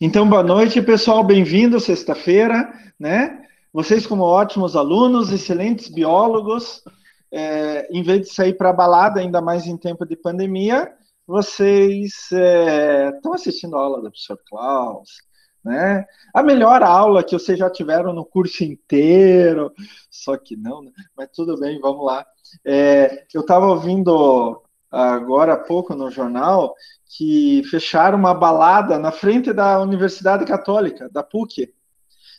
Então, boa noite, pessoal. Bem-vindo, sexta-feira, né? Vocês, como ótimos alunos, excelentes biólogos, em vez de sair para a balada, ainda mais em tempo de pandemia, vocês estão assistindo a aula do professor Klaus, né? A melhor aula que vocês já tiveram no curso inteiro, só que não, né? Mas tudo bem, vamos lá. Eu estava ouvindo agora há pouco no jornal que fecharam uma balada na frente da Universidade Católica, da PUC.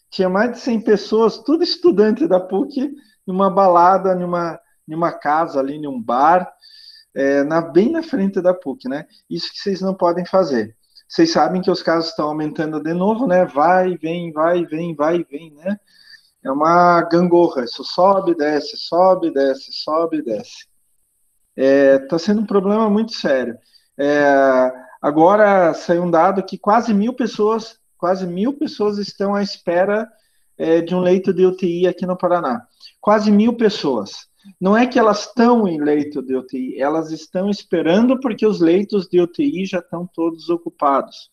Tinha mais de 100 pessoas, tudo estudante da PUC, numa balada, numa casa ali, num bar, bem na frente da PUC, né? Isso que vocês não podem fazer. Vocês sabem que os casos estão aumentando de novo, né? Vai, vem, vai, vem, vai, vem, né? É uma gangorra, isso sobe, desce, sobe, desce, sobe, desce. Está sendo um problema muito sério. Agora saiu um dado que quase mil pessoas estão à espera de um leito de UTI aqui no Paraná. Quase 1.000 pessoas. Não é que elas estão em leito de UTI, elas estão esperando porque os leitos de UTI já estão todos ocupados.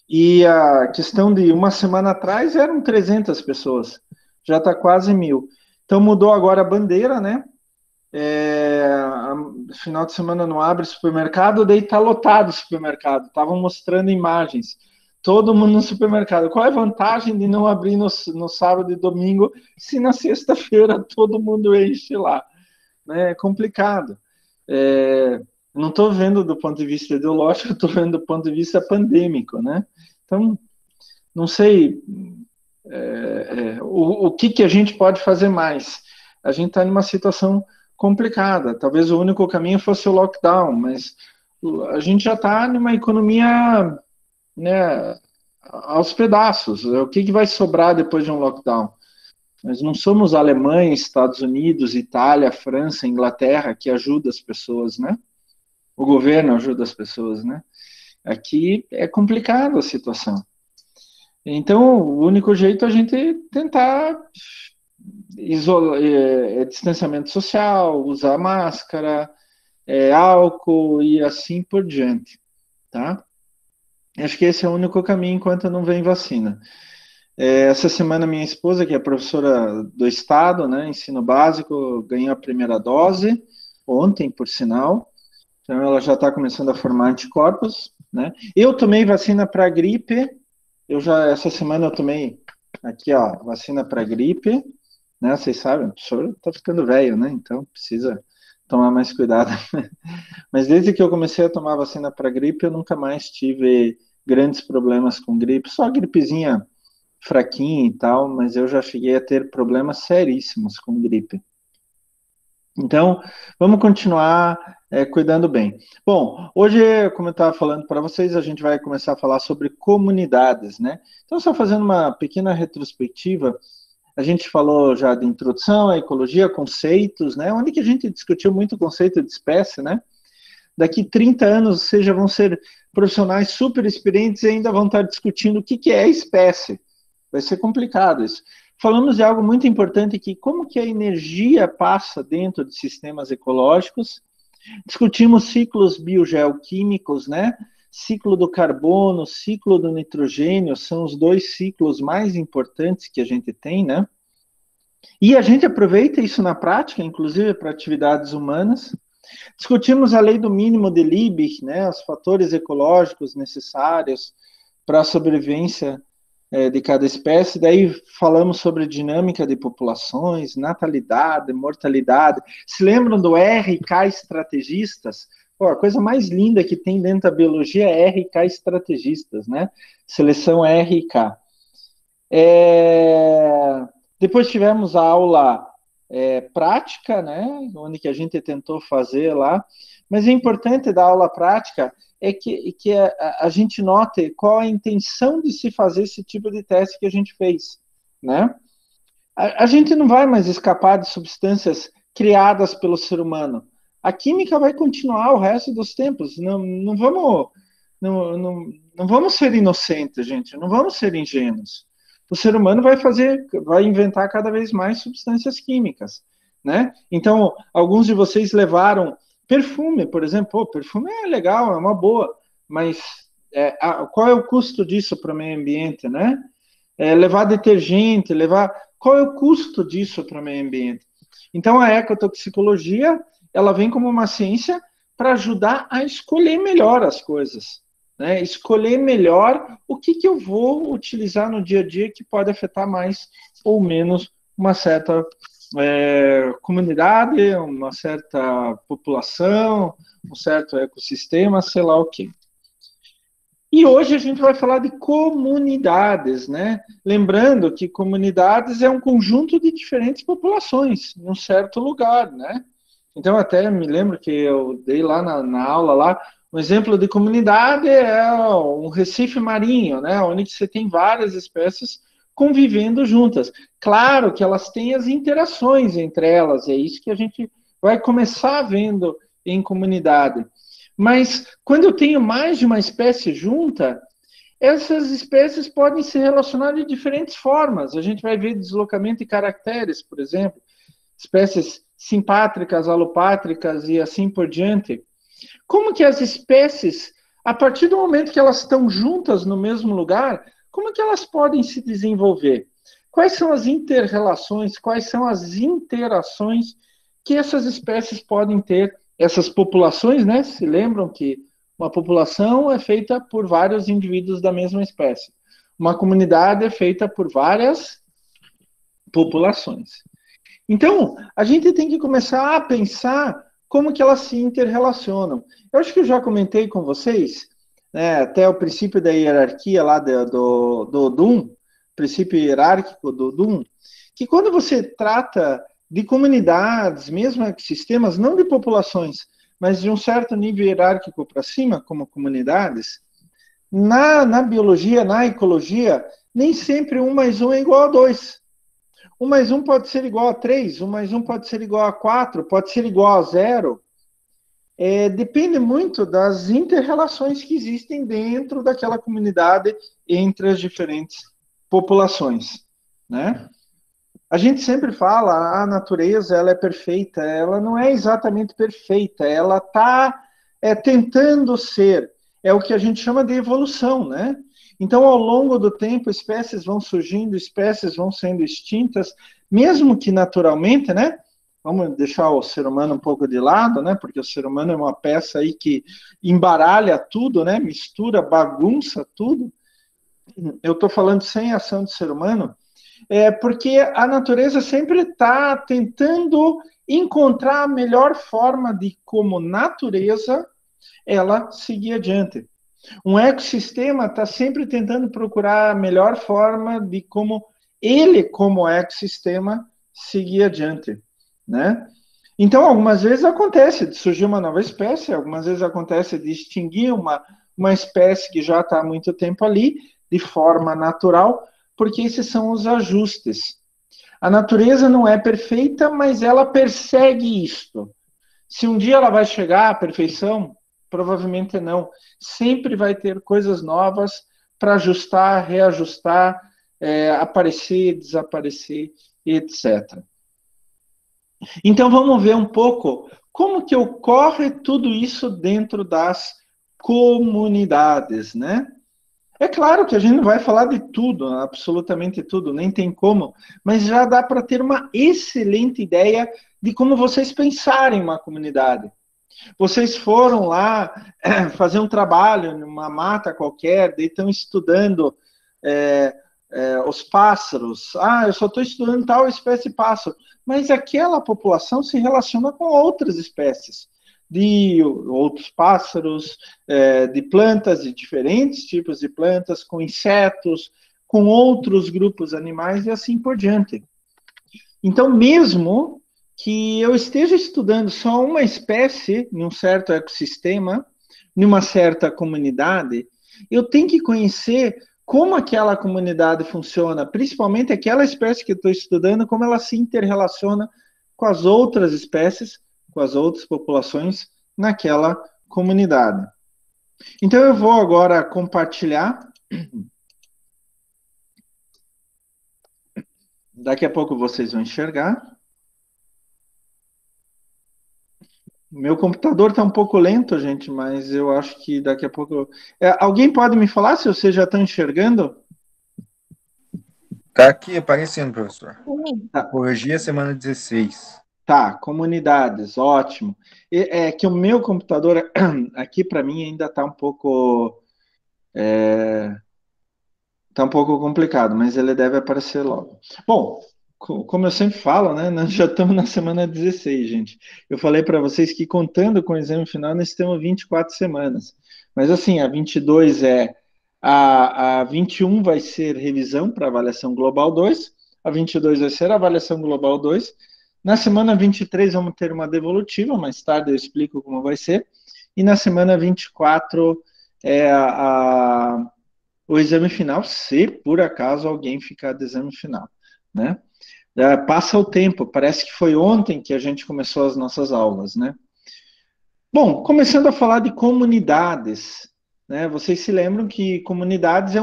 E a questão de uma semana atrás eram 300 pessoas, já está quase 1.000. Então mudou agora a bandeira, né? Final de semana não abre supermercado, daí tá lotado o supermercado. Estavam mostrando imagens. Todo mundo no supermercado. Qual é a vantagem de não abrir no sábado e domingo, se na sexta-feira todo mundo enche lá? É complicado. Não estou vendo do ponto de vista ideológico, estou vendo do ponto de vista pandêmico, né? Então, não sei o que a gente pode fazer mais. A gente está numa situação complicada. Talvez o único caminho fosse o lockdown, mas a gente já está numa economia, né, aos pedaços. O que vai sobrar depois de um lockdown? Nós não somos Alemanha, Estados Unidos, Itália, França, Inglaterra, que ajuda as pessoas, né? O governo ajuda as pessoas, né? Aqui é complicada a situação. Então, o único jeito é a gente tentar distanciamento social, usar máscara, álcool e assim por diante, tá? Acho que esse é o único caminho enquanto não vem vacina. Essa semana minha esposa, que é professora do estado, né, ensino básico, ganhou a primeira dose, ontem, por sinal, então ela já está começando a formar anticorpos, né? Eu tomei vacina para gripe, essa semana eu tomei aqui, ó, vacina para gripe, né? Vocês sabem, o professor está ficando velho, né? Então precisa tomar mais cuidado. Mas desde que eu comecei a tomar vacina para gripe, eu nunca mais tive grandes problemas com gripe, só gripezinha fraquinha e tal, mas eu já cheguei a ter problemas seríssimos com gripe. Então, vamos continuar cuidando bem. Bom, hoje, como eu estava falando para vocês, a gente vai começar a falar sobre comunidades, né? Então, só fazendo uma pequena retrospectiva, a gente falou já de introdução à ecologia, conceitos, né? Onde que a gente discutiu muito o conceito de espécie, né? Daqui 30 anos, vocês já vão ser profissionais super experientes e ainda vão estar discutindo o que é espécie. Vai ser complicado isso. Falamos de algo muito importante aqui, como que a energia passa dentro de sistemas ecológicos. Discutimos ciclos biogeoquímicos, né? Ciclo do carbono, ciclo do nitrogênio, são os dois ciclos mais importantes que a gente tem, né? E a gente aproveita isso na prática, inclusive para atividades humanas. Discutimos a lei do mínimo de Liebig, né? Os fatores ecológicos necessários para a sobrevivência de cada espécie, daí falamos sobre dinâmica de populações, natalidade, mortalidade. Se lembram do RK estrategistas? Pô, a coisa mais linda que tem dentro da biologia é RK estrategistas, né? Seleção RK. Depois tivemos a aula prática, né? Onde que a gente tentou fazer lá. Mas é importante da aula prática que a gente note qual a intenção de se fazer esse tipo de teste que a gente fez, né? A gente não vai mais escapar de substâncias criadas pelo ser humano. A química vai continuar o resto dos tempos. Não vamos ser inocentes, gente. Não vamos ser ingênuos. O ser humano vai inventar cada vez mais substâncias químicas, né? Então, alguns de vocês levaram perfume, por exemplo. Pô, perfume é legal, é uma boa, mas qual é o custo disso para o meio ambiente, né? Levar detergente, qual é o custo disso para o meio ambiente? Então, a ecotoxicologia, ela vem como uma ciência para ajudar a escolher melhor as coisas, né? Escolher melhor o que eu vou utilizar no dia a dia que pode afetar mais ou menos uma certa comunidade, uma certa população, um certo ecossistema, sei lá o quê. E hoje a gente vai falar de comunidades, né? Lembrando que comunidades é um conjunto de diferentes populações, num certo lugar, né? Então, até me lembro que eu dei lá na aula lá, um exemplo de comunidade é um recife marinho, né? Onde você tem várias espécies convivendo juntas. Claro que elas têm as interações entre elas, é isso que a gente vai começar vendo em comunidade. Mas quando eu tenho mais de uma espécie junta, essas espécies podem se relacionar de diferentes formas. A gente vai ver deslocamento de caracteres, por exemplo, espécies simpátricas, alopátricas e assim por diante. Como que as espécies, a partir do momento que elas estão juntas no mesmo lugar, como que elas podem se desenvolver? Quais são as inter-relações, quais são as interações que essas espécies podem ter, essas populações, né? Se lembram que uma população é feita por vários indivíduos da mesma espécie. Uma comunidade é feita por várias populações. Então, a gente tem que começar a pensar como que elas se interrelacionam. Eu acho que eu já comentei com vocês, né, até o princípio da hierarquia lá do Odum, princípio hierárquico do Odum, que quando você trata de comunidades, mesmo ecossistemas, não de populações, mas de um certo nível hierárquico para cima, como comunidades, na biologia, na ecologia, nem sempre 1 mais 1 é igual a 2. 1 mais 1 pode ser igual a 3, 1 mais 1 pode ser igual a 4, pode ser igual a 0. Depende muito das inter-relações que existem dentro daquela comunidade entre as diferentes populações, né? A gente sempre fala, a natureza ela é perfeita, ela não é exatamente perfeita, ela está tentando ser, é o que a gente chama de evolução, né? Então, ao longo do tempo, espécies vão surgindo, espécies vão sendo extintas, mesmo que naturalmente, né? Vamos deixar o ser humano um pouco de lado, né? Porque o ser humano é uma peça aí que embaralha tudo, né? Mistura, bagunça tudo. Eu estou falando sem ação do ser humano, porque a natureza sempre está tentando encontrar a melhor forma de como natureza ela seguir adiante. Um ecossistema está sempre tentando procurar a melhor forma de como ele, como ecossistema, seguir adiante, né? Então, algumas vezes acontece de surgir uma nova espécie, algumas vezes acontece de extinguir uma espécie que já está há muito tempo ali, de forma natural, porque esses são os ajustes. A natureza não é perfeita, mas ela persegue isto. Se um dia ela vai chegar à perfeição, provavelmente não. Sempre vai ter coisas novas para ajustar, reajustar, aparecer, desaparecer, etc. Então vamos ver um pouco como que ocorre tudo isso dentro das comunidades, né? É claro que a gente não vai falar de tudo, absolutamente tudo, nem tem como, mas já dá para ter uma excelente ideia de como vocês pensarem uma comunidade. Vocês foram lá fazer um trabalho numa mata qualquer, daí estão estudando os pássaros. Ah, eu só estou estudando tal espécie de pássaro. Mas aquela população se relaciona com outras espécies de outros pássaros, de plantas, de diferentes tipos de plantas, com insetos, com outros grupos animais e assim por diante. Então, mesmo que eu esteja estudando só uma espécie em um certo ecossistema, em uma certa comunidade, eu tenho que conhecer como aquela comunidade funciona, principalmente aquela espécie que eu estou estudando, como ela se interrelaciona com as outras espécies, com as outras populações naquela comunidade. Então eu vou agora compartilhar. Daqui a pouco vocês vão enxergar. Meu computador está um pouco lento, gente, mas eu acho que daqui a pouco. Alguém pode me falar se vocês já estão enxergando? Tá aqui aparecendo, professor. Tá, Topologia, semana 16. tá, comunidades, ótimo. É que o meu computador aqui para mim ainda está um pouco. Tá um pouco complicado, mas ele deve aparecer logo. Bom, como eu sempre falo, né? Nós já estamos na semana 16, gente. Eu falei para vocês que contando com o exame final, nós temos 24 semanas. Mas assim, a 22 a 21 vai ser revisão para avaliação global 2, a 22 vai ser avaliação global 2. Na semana 23 vamos ter uma devolutiva, mais tarde eu explico como vai ser. E na semana 24 é o exame final, se por acaso alguém ficar do exame final, né? Passa o tempo, parece que foi ontem que a gente começou as nossas aulas, né? Bom, começando a falar de comunidades, né? Vocês se lembram que comunidades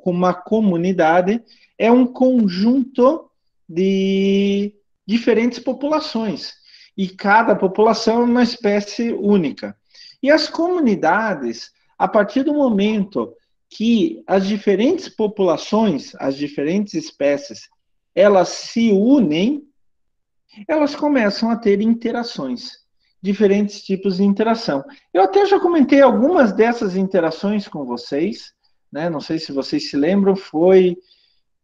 uma comunidade é um conjunto de diferentes populações e cada população é uma espécie única. E as comunidades, a partir do momento que as diferentes populações, as diferentes espécies, elas se unem, elas começam a ter interações, diferentes tipos de interação. Eu até já comentei algumas dessas interações com vocês, né? Não sei se vocês se lembram,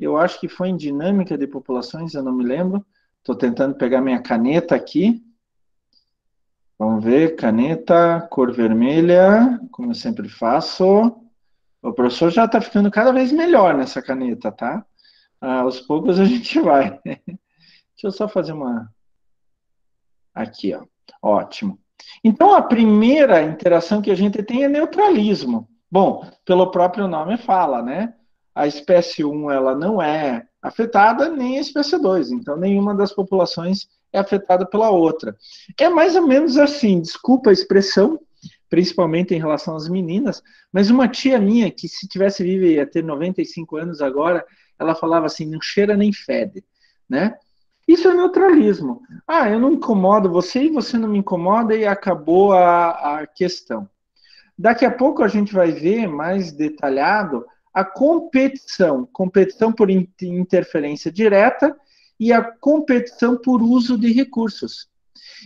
eu acho que foi em dinâmica de populações, eu não me lembro. Estou tentando pegar minha caneta aqui. Vamos ver, caneta, cor vermelha, como eu sempre faço. O professor já está ficando cada vez melhor nessa caneta, tá? Aos poucos a gente vai. Deixa eu só fazer uma. Aqui, ó. Ótimo. Então, a primeira interação que a gente tem é neutralismo. Bom, pelo próprio nome fala, né? A espécie 1 ela não é afetada, nem a espécie 2. Então, nenhuma das populações é afetada pela outra. É mais ou menos assim, desculpa a expressão, principalmente em relação às meninas, mas uma tia minha, que se tivesse vivo ia ter 95 anos agora, ela falava assim, não cheira nem fede, né? Isso é neutralismo. Eu não incomodo você e você não me incomoda e acabou a questão. Daqui a pouco a gente vai ver mais detalhado a competição, competição por interferência direta e a competição por uso de recursos.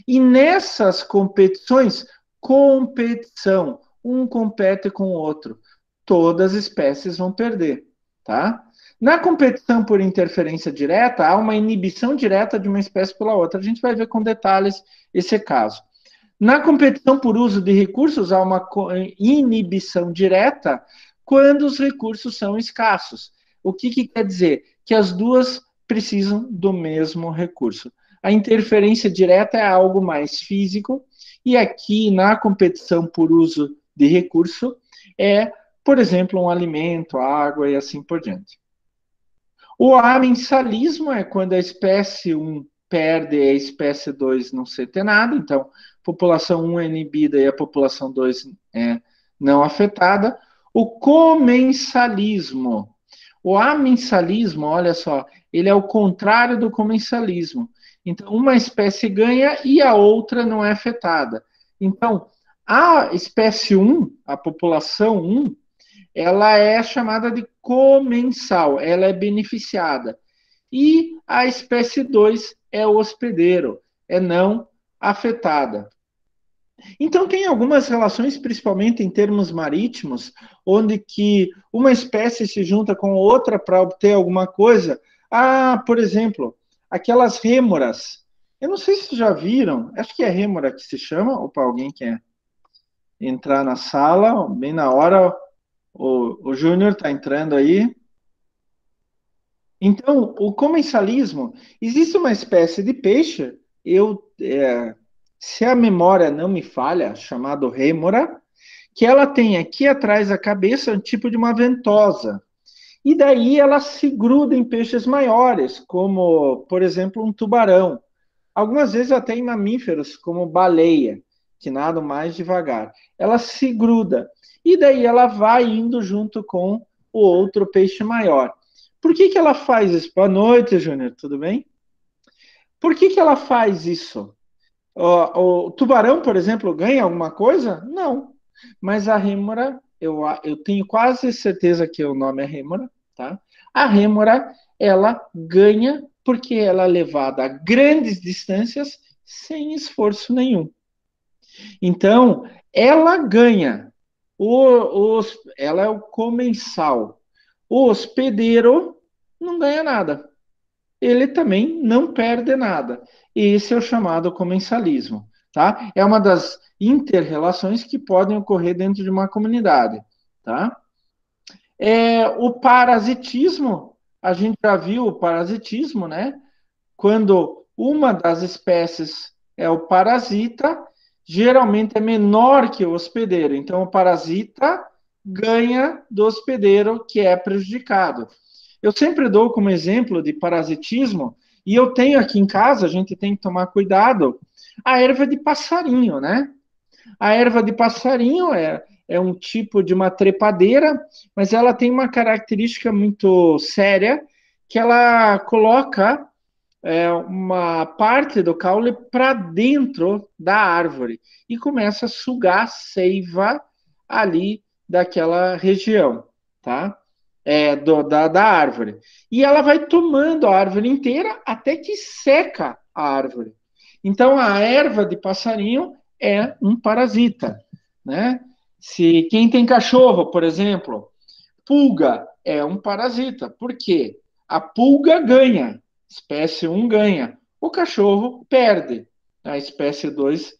E nessas competições, competição, um compete com o outro, todas as espécies vão perder, tá? Na competição por interferência direta, há uma inibição direta de uma espécie pela outra. A gente vai ver com detalhes esse caso. Na competição por uso de recursos, há uma inibição direta quando os recursos são escassos. O que quer dizer? Que as duas precisam do mesmo recurso. A interferência direta é algo mais físico, e aqui na competição por uso de recurso é, por exemplo, um alimento, água e assim por diante. O amensalismo é quando a espécie 1 perde e a espécie 2 não se ter nada, então a população 1 é inibida e a população 2 é não afetada. O comensalismo. O amensalismo, olha só, ele é o contrário do comensalismo. Então, uma espécie ganha e a outra não é afetada. Então, a espécie 1, a população 1, ela é chamada de comensal, ela é beneficiada. E a espécie 2 é o hospedeiro, é não afetada. Então tem algumas relações, principalmente em termos marítimos, onde que uma espécie se junta com outra para obter alguma coisa. Por exemplo, aquelas rêmoras. Eu não sei se já viram, acho que é rêmora que se chama. Opa, alguém quer entrar na sala, bem na hora. O Júnior está entrando aí. Então, o comensalismo, existe uma espécie de peixe, se a memória não me falha, chamado rêmora, que ela tem aqui atrás da cabeça um tipo de uma ventosa. E daí ela se gruda em peixes maiores, como, por exemplo, um tubarão. Algumas vezes até em mamíferos, como baleia, que nadam mais devagar. Ela se gruda. E daí ela vai indo junto com o outro peixe maior. Por que ela faz isso? Boa noite, Júnior, tudo bem? Por que ela faz isso? O tubarão, por exemplo, ganha alguma coisa? Não. Mas a rêmora, eu tenho quase certeza que o nome é rêmora, tá? A rêmora, ela ganha porque ela é levada a grandes distâncias sem esforço nenhum. Então, ela ganha. Ela é o comensal. O hospedeiro não ganha nada. Ele também não perde nada. Esse é o chamado comensalismo, tá? É uma das inter-relações que podem ocorrer dentro de uma comunidade, tá? O parasitismo, a gente já viu o parasitismo, né? Quando uma das espécies é o parasita, geralmente é menor que o hospedeiro. Então, o parasita ganha do hospedeiro que é prejudicado. Eu sempre dou como exemplo de parasitismo, e eu tenho aqui em casa, a gente tem que tomar cuidado, a erva de passarinho, né? A erva de passarinho é um tipo de uma trepadeira, mas ela tem uma característica muito séria, que ela coloca uma parte do caule para dentro da árvore e começa a sugar seiva ali daquela região, tá? Da árvore. E ela vai tomando a árvore inteira até que seca a árvore. Então, a erva de passarinho é um parasita, né? Se quem tem cachorro, por exemplo, pulga é um parasita. Por quê? A pulga ganha, espécie um ganha. O cachorro perde, a espécie 2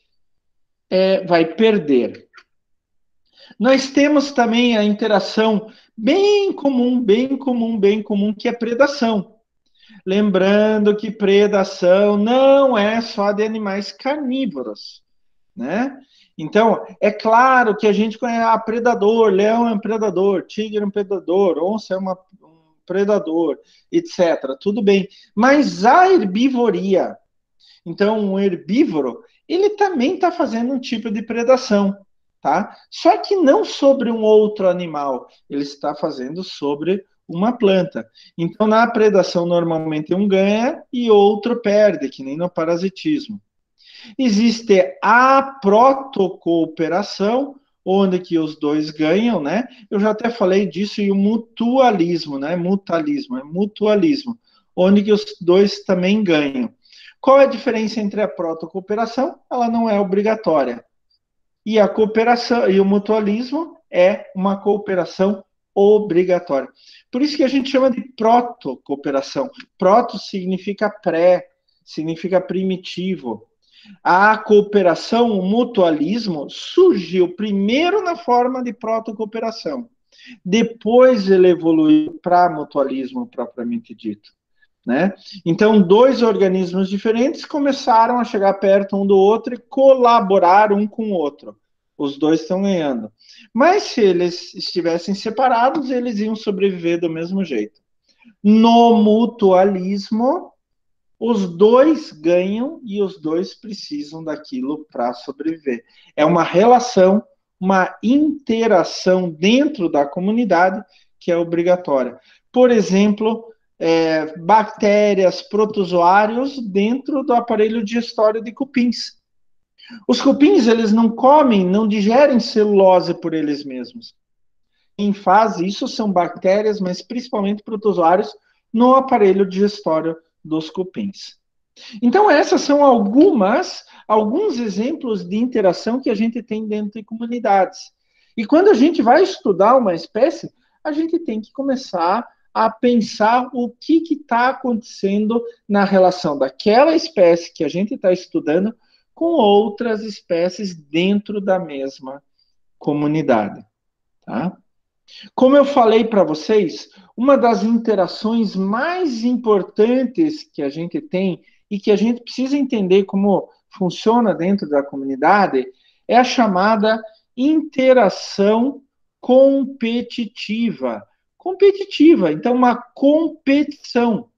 vai perder. Nós temos também a interação bem comum, bem comum, bem comum, que é predação. Lembrando que predação não é só de animais carnívoros, né? Então, é claro que a gente conhece predador, leão é um predador, tigre é um predador, onça é um predador, etc. Tudo bem. Mas a herbivoria, então, um herbívoro, ele também está fazendo um tipo de predação, tá? Só que não sobre um outro animal, ele está fazendo sobre uma planta. Então, na predação, normalmente um ganha e outro perde, que nem no parasitismo. Existe a protocooperação, onde que os dois ganham, né? Eu já até falei disso, e o mutualismo, né? Mutualismo, é mutualismo, onde que os dois também ganham. Qual é a diferença entre a protocooperação? Ela não é obrigatória. E a cooperação e o mutualismo é uma cooperação obrigatória. Por isso que a gente chama de protocooperação. Proto significa pré, significa primitivo. A cooperação, o mutualismo, surgiu primeiro na forma de protocooperação. Depois ele evoluiu para mutualismo propriamente dito. Né? Então, dois organismos diferentes começaram a chegar perto um do outro e colaborar um com o outro. Os dois estão ganhando. Mas se eles estivessem separados, eles iam sobreviver do mesmo jeito. No mutualismo, os dois ganham e os dois precisam daquilo para sobreviver. É uma relação, uma interação dentro da comunidade que é obrigatória. Por exemplo, bactérias, protozoários dentro do aparelho digestório de cupins. Os cupins, eles não comem, não digerem celulose por eles mesmos. Quem faz isso são bactérias, mas principalmente protozoários no aparelho digestório dos cupins. Então, essas são alguns exemplos de interação que a gente tem dentro de comunidades. E quando a gente vai estudar uma espécie, a gente tem que começar a pensar o que está acontecendo na relação daquela espécie que a gente está estudando com outras espécies dentro da mesma comunidade. Tá? Como eu falei para vocês, uma das interações mais importantes que a gente tem e que a gente precisa entender como funciona dentro da comunidade é a chamada interação competitiva. Competitiva, então uma competição.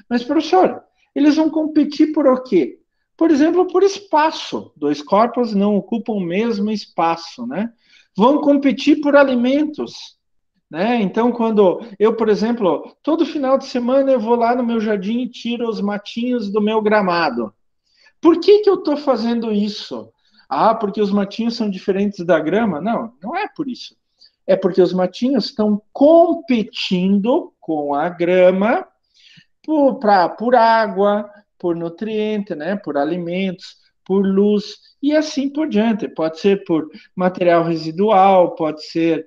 Mas, professor, eles vão competir por o quê? Por exemplo, por espaço. Dois corpos não ocupam o mesmo espaço, né? Vão competir por alimentos. Né? Então, quando eu, por exemplo, todo final de semana eu vou lá no meu jardim e tiro os matinhos do meu gramado. Por que que eu estou fazendo isso? Ah, porque os matinhos são diferentes da grama? Não, não é por isso. É porque os matinhos estão competindo com a grama por água, por nutriente, né, por alimentos, por luz e assim por diante. Pode ser por material residual, pode ser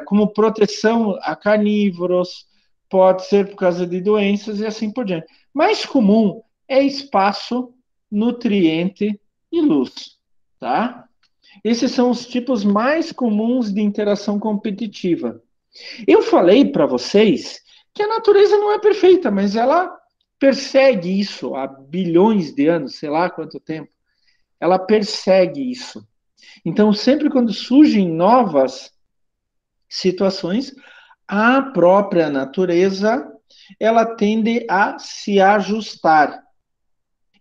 como proteção a carnívoros, pode ser por causa de doenças e assim por diante. Mais comum é espaço, nutriente e luz, tá? Esses são os tipos mais comuns de interação competitiva. Eu falei para vocês que a natureza não é perfeita, mas ela persegue isso há bilhões de anos, sei lá quanto tempo. Ela persegue isso. Então, sempre quando surgem novas situações, a própria natureza ela tende a se ajustar.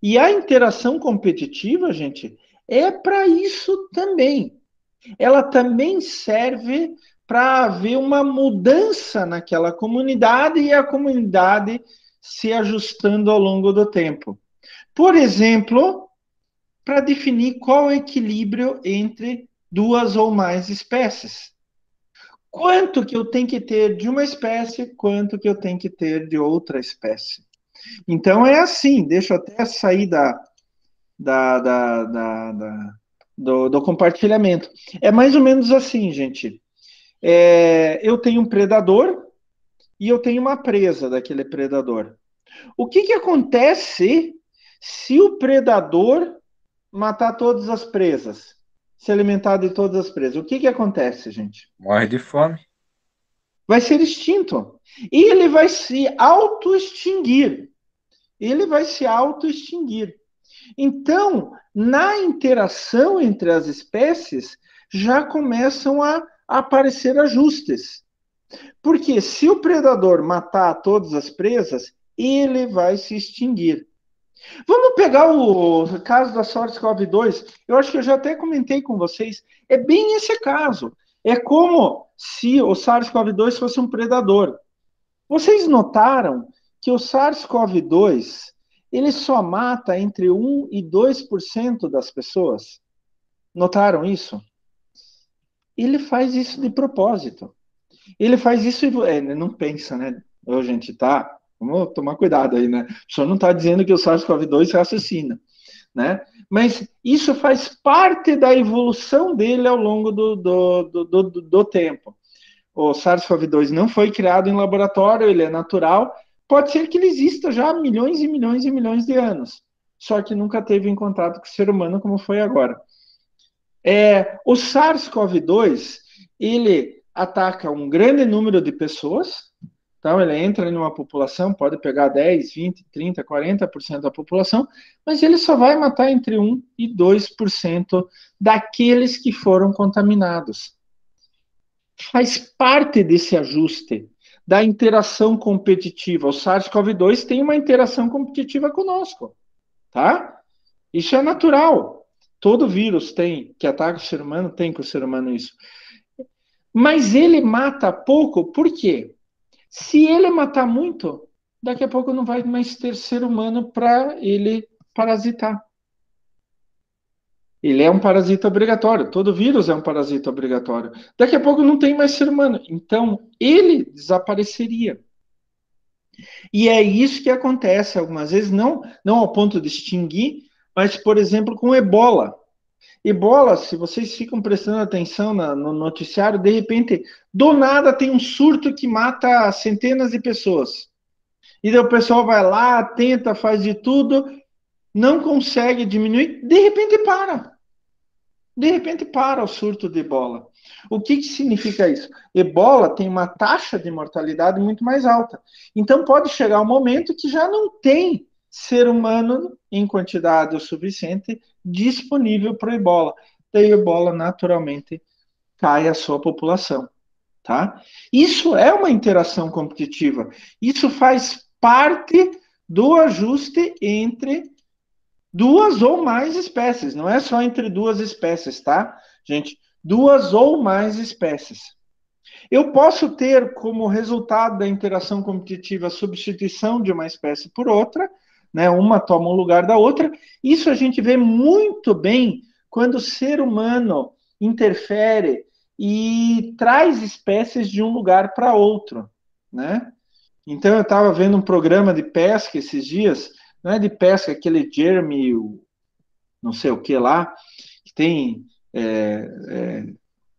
E a interação competitiva, gente, é para isso também. Ela também serve para haver uma mudança naquela comunidade e a comunidade se ajustando ao longo do tempo. Por exemplo, para definir qual é o equilíbrio entre duas ou mais espécies. Quanto que eu tenho que ter de uma espécie, quanto que eu tenho que ter de outra espécie. Então é assim, deixa eu até sair da, da, da, da do compartilhamento. É mais ou menos assim, gente. Eu tenho um predador e eu tenho uma presa daquele predador. O que acontece se o predador matar todas as presas? Se alimentar de todas as presas? O que acontece, gente? Morre de fome. Vai ser extinto. E ele vai se auto-extinguir. Ele vai se auto-extinguir. Então, na interação entre as espécies, já começam a aparecer ajustes. Porque se o predador matar todas as presas, ele vai se extinguir. Vamos pegar o caso da SARS-CoV-2. Eu acho que eu já até comentei com vocês. É bem esse caso. É como se o SARS-CoV-2 fosse um predador. Vocês notaram que o SARS-CoV-2 ele só mata entre 1 e 2% das pessoas? Notaram isso? Ele faz isso de propósito. Ele faz isso e não pensa, né? Ô, gente, tá? Vamos tomar cuidado aí, né? O senhor não está dizendo que o SARS-CoV-2 raciocina, né? Mas isso faz parte da evolução dele ao longo do tempo. O SARS-CoV-2 não foi criado em laboratório, ele é natural. Pode ser que ele exista já há milhões e milhões e milhões de anos, só que nunca teve em contato com o ser humano como foi agora. O SARS-CoV-2, ele ataca um grande número de pessoas, então ele entra em uma população, pode pegar 10, 20, 30, 40% da população, mas ele só vai matar entre 1 e 2% daqueles que foram contaminados. Faz parte desse ajuste da interação competitiva. O SARS-CoV-2 tem uma interação competitiva conosco, tá? Isso é natural. Todo vírus tem, que ataca o ser humano, tem com o ser humano isso. Mas ele mata pouco, por quê? Se ele matar muito, daqui a pouco não vai mais ter ser humano para ele parasitar. Ele é um parasita obrigatório. Todo vírus é um parasita obrigatório. Daqui a pouco não tem mais ser humano. Então, ele desapareceria. E é isso que acontece algumas vezes, não ao ponto de extinguir, mas, por exemplo, com ebola. Ebola, se vocês ficam prestando atenção no noticiário, de repente, do nada tem um surto que mata centenas de pessoas. E daí o pessoal vai lá, tenta, faz de tudo, não consegue diminuir, de repente para. De repente para o surto de ebola. O que significa isso? Ebola tem uma taxa de mortalidade muito mais alta. Então pode chegar um momento que já não tem ser humano em quantidade o suficiente disponível para ebola. Daí ebola naturalmente cai a sua população, tá? Isso é uma interação competitiva. Isso faz parte do ajuste entre duas ou mais espécies, não é só entre duas espécies, tá? Gente, duas ou mais espécies. Eu posso ter como resultado da interação competitiva a substituição de uma espécie por outra, né? Uma toma o lugar da outra. Isso a gente vê muito bem quando o ser humano interfere e traz espécies de um lugar para outro, né? Então eu estava vendo um programa de pesca esses dias, não é de pesca, aquele Jeremy, não sei o que lá, que tem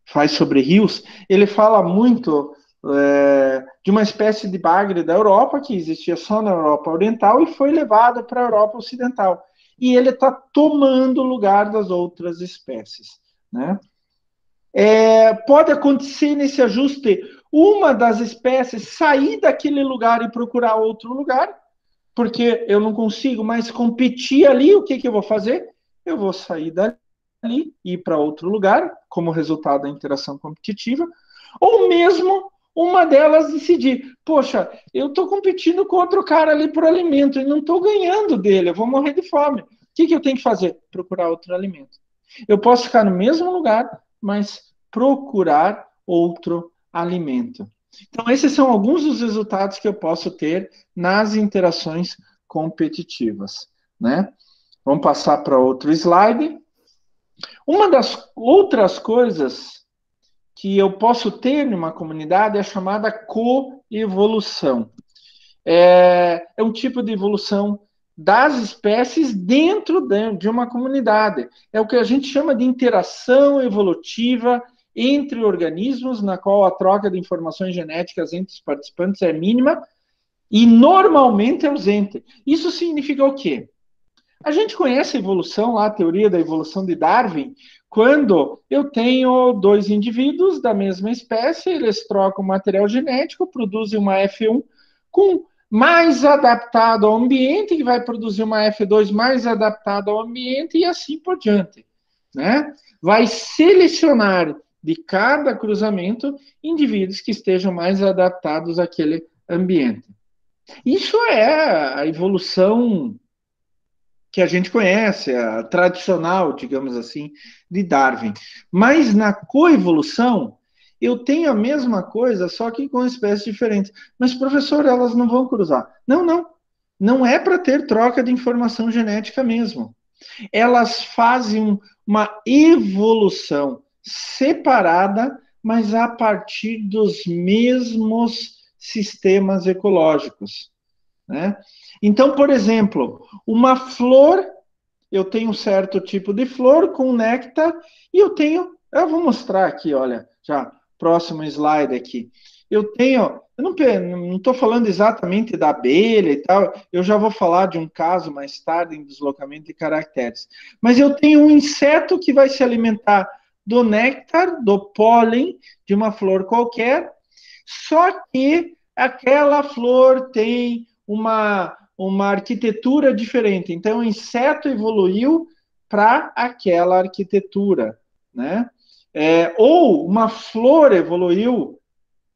faz sobre rios, ele fala muito de uma espécie de bagre da Europa, que existia só na Europa Oriental, e foi levado para a Europa Ocidental. E ele está tomando o lugar das outras espécies, né? Pode acontecer nesse ajuste uma das espécies sair daquele lugar e procurar outro lugar, porque eu não consigo mais competir ali, o que, que eu vou fazer? Eu vou sair dali e ir para outro lugar, como resultado da interação competitiva, ou mesmo uma delas decidir, poxa, eu estou competindo com outro cara ali por alimento e não estou ganhando dele, eu vou morrer de fome. O que, que eu tenho que fazer? Procurar outro alimento. Eu posso ficar no mesmo lugar, mas procurar outro alimento. Então, esses são alguns dos resultados que eu posso ter nas interações competitivas, né? Vamos passar para outro slide. Uma das outras coisas que eu posso ter numa comunidade é a chamada coevolução. É um tipo de evolução das espécies dentro de uma comunidade. É o que a gente chama de interação evolutiva entre organismos, na qual a troca de informações genéticas entre os participantes é mínima e normalmente ausente. Isso significa o quê? A gente conhece a evolução, lá, a teoria da evolução de Darwin, quando eu tenho dois indivíduos da mesma espécie, eles trocam material genético, produzem uma F1 com mais adaptado ao ambiente, que vai produzir uma F2 mais adaptada ao ambiente e assim por diante, né? Vai selecionar de cada cruzamento indivíduos que estejam mais adaptados àquele ambiente. Isso é a evolução que a gente conhece, a tradicional, digamos assim, de Darwin. Mas na coevolução, eu tenho a mesma coisa, só que com espécies diferentes. Mas, professor, elas não vão cruzar. Não, não. Não é para ter troca de informação genética mesmo. Elas fazem uma evolução separada, mas a partir dos mesmos sistemas ecológicos, né? Então, por exemplo, uma flor, eu tenho um certo tipo de flor com néctar, e eu vou mostrar aqui, olha, já, próximo slide aqui. Eu não estou falando exatamente da abelha e tal, eu já vou falar de um caso mais tarde em deslocamento de caracteres. Mas eu tenho um inseto que vai se alimentar do néctar, do pólen de uma flor qualquer, só que aquela flor tem uma arquitetura diferente. Então, o inseto evoluiu para aquela arquitetura, né? Ou uma flor evoluiu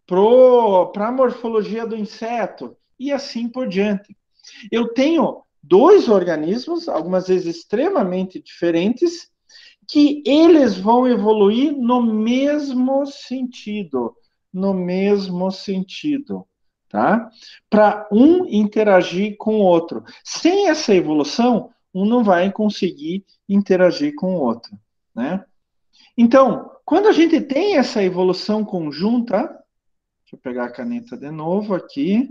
para a morfologia do inseto, e assim por diante. Eu tenho dois organismos, algumas vezes extremamente diferentes, que eles vão evoluir no mesmo sentido, no mesmo sentido, tá? Para um interagir com o outro. Sem essa evolução, um não vai conseguir interagir com o outro, né? Então, quando a gente tem essa evolução conjunta, deixa eu pegar a caneta de novo aqui,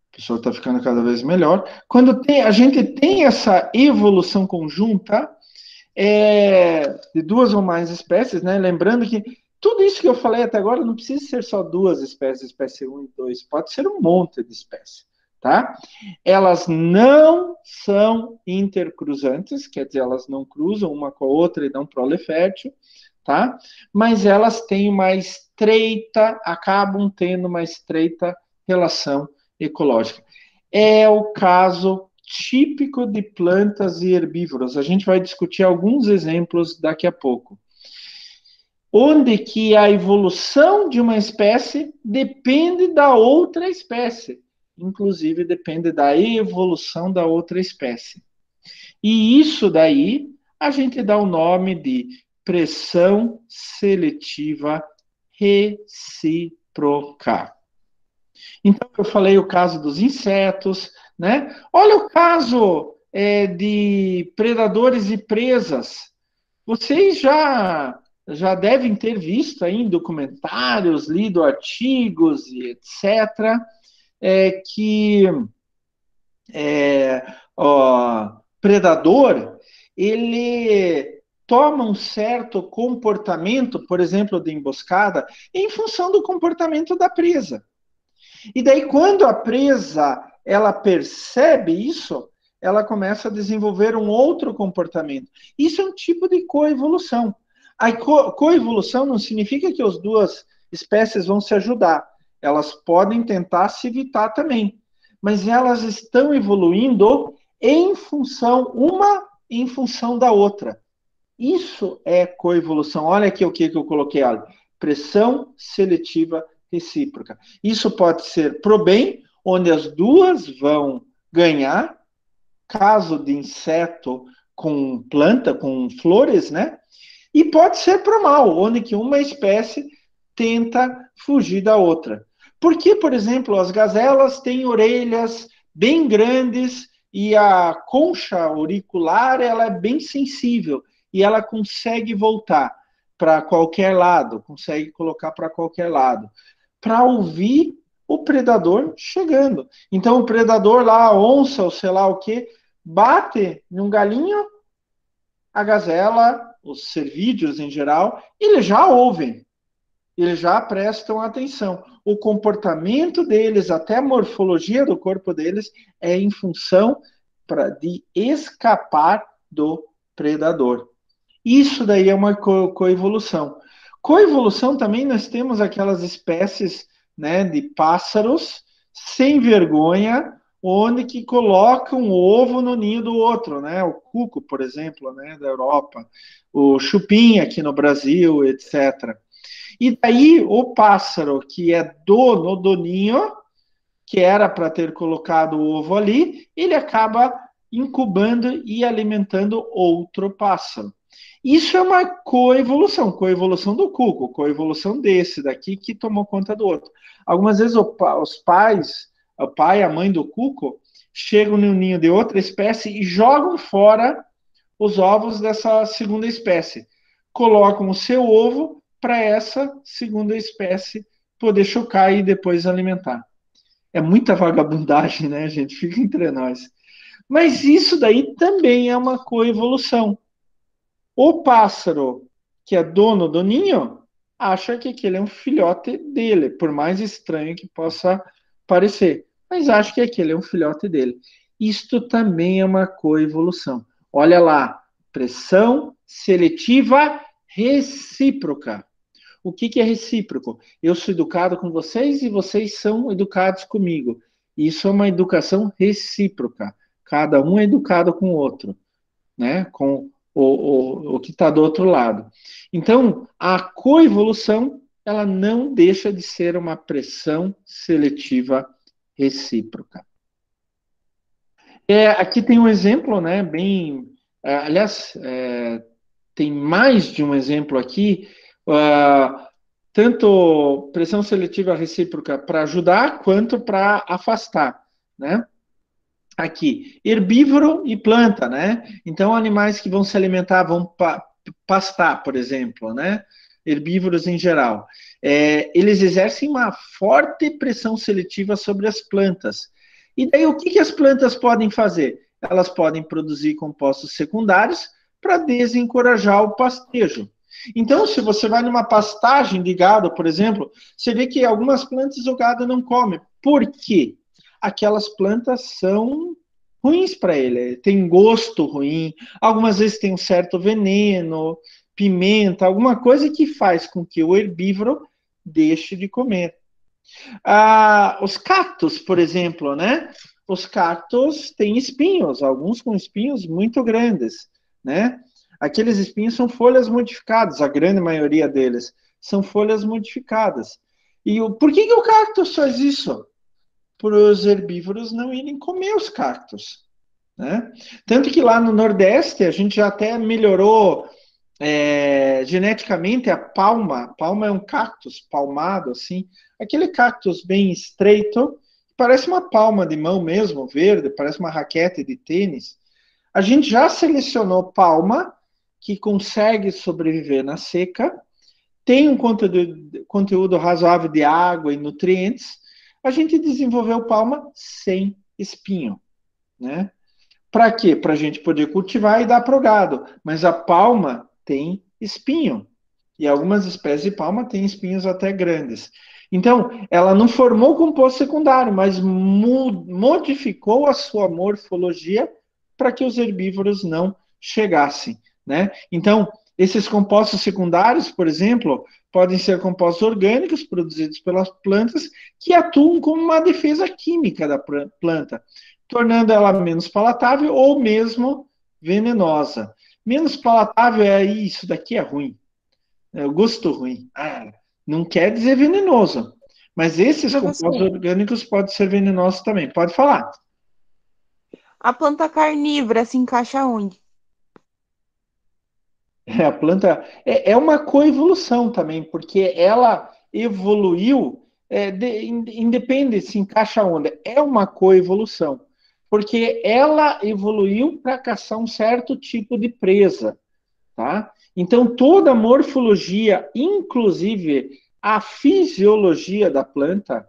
o pessoal está ficando cada vez melhor. Quando a gente tem essa evolução conjunta, de duas ou mais espécies, né? Lembrando que tudo isso que eu falei até agora não precisa ser só duas espécies, espécie 1 e 2, pode ser um monte de espécies, tá? Elas não são intercruzantes, quer dizer, elas não cruzam uma com a outra e dão prole fértil, tá? Mas elas têm uma estreita, acabam tendo uma estreita relação ecológica. É o caso típico de plantas e herbívoros. A gente vai discutir alguns exemplos daqui a pouco. Onde que a evolução de uma espécie depende da outra espécie. Inclusive, depende da evolução da outra espécie. E isso daí, a gente dá o nome de pressão seletiva recíproca. Então, eu falei o caso dos insetos, né? Olha o caso de predadores e presas. Vocês já devem ter visto aí em documentários, lido artigos e etc., que o predador, ele toma um certo comportamento, por exemplo, de emboscada, em função do comportamento da presa. E daí, quando a presa ela percebe isso, ela começa a desenvolver um outro comportamento. Isso é um tipo de coevolução. A coevolução não significa que as duas espécies vão se ajudar. Elas podem tentar se evitar também. Mas elas estão evoluindo uma em função da outra. Isso é coevolução. Olha aqui o que eu coloquei, olha. Pressão seletiva recíproca. Isso pode ser pro bem, onde as duas vão ganhar, caso de inseto com planta, com flores, né? E pode ser pro mal, onde que uma espécie tenta fugir da outra. Porque, por exemplo, as gazelas têm orelhas bem grandes e a concha auricular ela é bem sensível e ela consegue voltar para qualquer lado, consegue colocar para qualquer lado, para ouvir o predador chegando. Então, o predador lá, a onça ou sei lá o que, bate num galinho, a gazela, os cervídeos em geral, eles já ouvem, eles já prestam atenção. O comportamento deles, até a morfologia do corpo deles, é em função de escapar do predador. Isso daí é uma coevolução. Coevolução também nós temos aquelas espécies, né, de pássaros sem vergonha, onde que colocam um ovo no ninho do outro, né? O cuco, por exemplo, né, da Europa, o chupim aqui no Brasil, etc. E daí o pássaro que é dono do ninho, que era para ter colocado o ovo ali, ele acaba incubando e alimentando outro pássaro. Isso é uma coevolução do cuco, coevolução desse daqui que tomou conta do outro. Algumas vezes os pais, o pai e a mãe do cuco, chegam no ninho de outra espécie e jogam fora os ovos dessa segunda espécie. Colocam o seu ovo para essa segunda espécie poder chocar e depois alimentar. É muita vagabundagem, né, gente? Fica entre nós. Mas isso daí também é uma coevolução. O pássaro, que é dono do ninho, acha que aquele é um filhote dele, por mais estranho que possa parecer, mas acha que aquele é um filhote dele. Isto também é uma coevolução. Olha lá, pressão seletiva recíproca. O que é recíproco? Eu sou educado com vocês e vocês são educados comigo. Isso é uma educação recíproca. Cada um é educado com o outro, né? Com o que está do outro lado. Então, a coevolução, ela não deixa de ser uma pressão seletiva recíproca. Aqui tem um exemplo, né? Aliás, tem mais de um exemplo aqui. Tanto pressão seletiva recíproca para ajudar quanto para afastar, né? Aqui, herbívoro e planta, né? Então, animais que vão se alimentar, vão pastar, por exemplo, né? Herbívoros em geral. Eles exercem uma forte pressão seletiva sobre as plantas. E daí, o que as plantas podem fazer? Elas podem produzir compostos secundários para desencorajar o pastejo. Então, se você vai numa pastagem de gado, por exemplo, você vê que algumas plantas o gado não come. Por quê? Aquelas plantas são ruins para ele, tem gosto ruim, algumas vezes tem um certo veneno, pimenta, alguma coisa que faz com que o herbívoro deixe de comer. Os cactos, por exemplo, né? Os cactos têm espinhos, alguns com espinhos muito grandes, né? Aqueles espinhos são folhas modificadas, a grande maioria deles são folhas modificadas. E por que o cactus faz isso? Para os herbívoros não irem comer os cactos, né? Tanto que lá no Nordeste a gente já até melhorou geneticamente a palma é um cactus palmado, assim, aquele cactus bem estreito, parece uma palma de mão mesmo, verde, parece uma raquete de tênis. A gente já selecionou palma que consegue sobreviver na seca, tem um conteúdo razoável de água e nutrientes. A gente desenvolveu palma sem espinho, né? Para quê? Para a gente poder cultivar e dar para o gado. Mas a palma tem espinho. E algumas espécies de palma têm espinhos até grandes. Então, ela não formou composto secundário, mas modificou a sua morfologia para que os herbívoros não chegassem, né? Então, esses compostos secundários, por exemplo, podem ser compostos orgânicos produzidos pelas plantas que atuam como uma defesa química da planta, tornando ela menos palatável ou mesmo venenosa. Menos palatável é isso daqui é ruim, é o gosto ruim. Não quer dizer venenoso, mas esses compostos Professor, orgânicos podem ser venenosos também. Pode falar. a planta carnívora se encaixa onde? A planta é uma coevolução também, porque ela evoluiu, independe se encaixa onde, é uma coevolução, porque ela evoluiu para caçar um certo tipo de presa, tá? Então, toda a morfologia, inclusive a fisiologia da planta,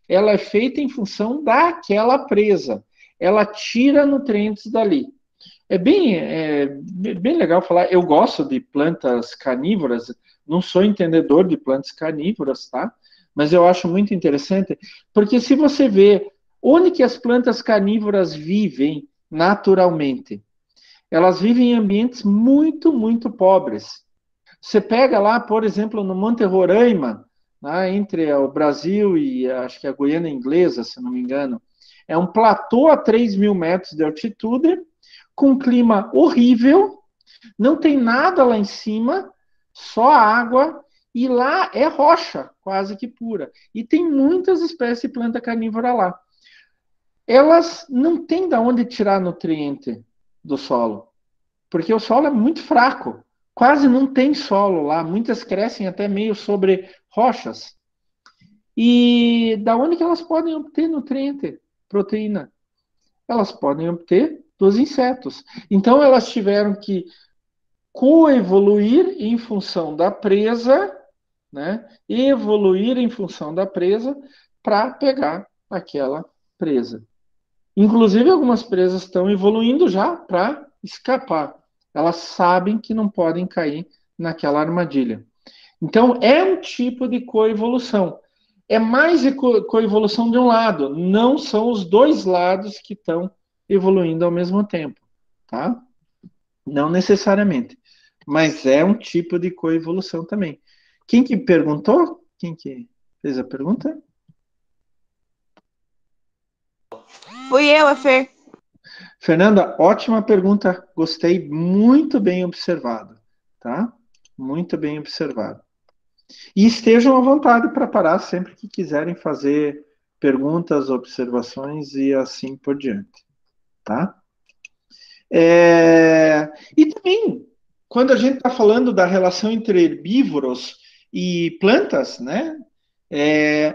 ela é feita em função daquela presa. Ela tira nutrientes dali. É bem legal falar. Eu gosto de plantas carnívoras, não sou entendedor de plantas carnívoras, tá? Mas eu acho muito interessante, porque se você vê onde que as plantas carnívoras vivem naturalmente, elas vivem em ambientes muito, muito pobres. Você pega lá, por exemplo, no Monte Roraima, né, entre o Brasil e acho que a Guiana Inglesa, se não me engano, é um platô a 3 mil metros de altitude, com um clima horrível, não tem nada lá em cima, só água, e lá é rocha, quase que pura. E tem muitas espécies de planta carnívora lá. Elas não têm de onde tirar nutriente do solo, porque o solo é muito fraco. Quase não tem solo lá, muitas crescem até meio sobre rochas. E da onde que elas podem obter nutriente, proteína? Elas podem obter dos insetos. Então elas tiveram que coevoluir em função da presa, né? Evoluir em função da presa para pegar aquela presa. Inclusive, algumas presas estão evoluindo já para escapar. Elas sabem que não podem cair naquela armadilha. Então, é um tipo de coevolução. É mais coevolução de um lado, não são os dois lados que estão evoluindo ao mesmo tempo, tá? Não necessariamente, mas é um tipo de coevolução também. Quem que perguntou? Quem que fez a pergunta? Fui eu, a Fer. Fernanda, ótima pergunta. Gostei, muito bem observado, tá? Muito bem observado. E estejam à vontade para parar sempre que quiserem fazer perguntas, observações e assim por diante, tá? E também, quando a gente está falando da relação entre herbívoros e plantas, né?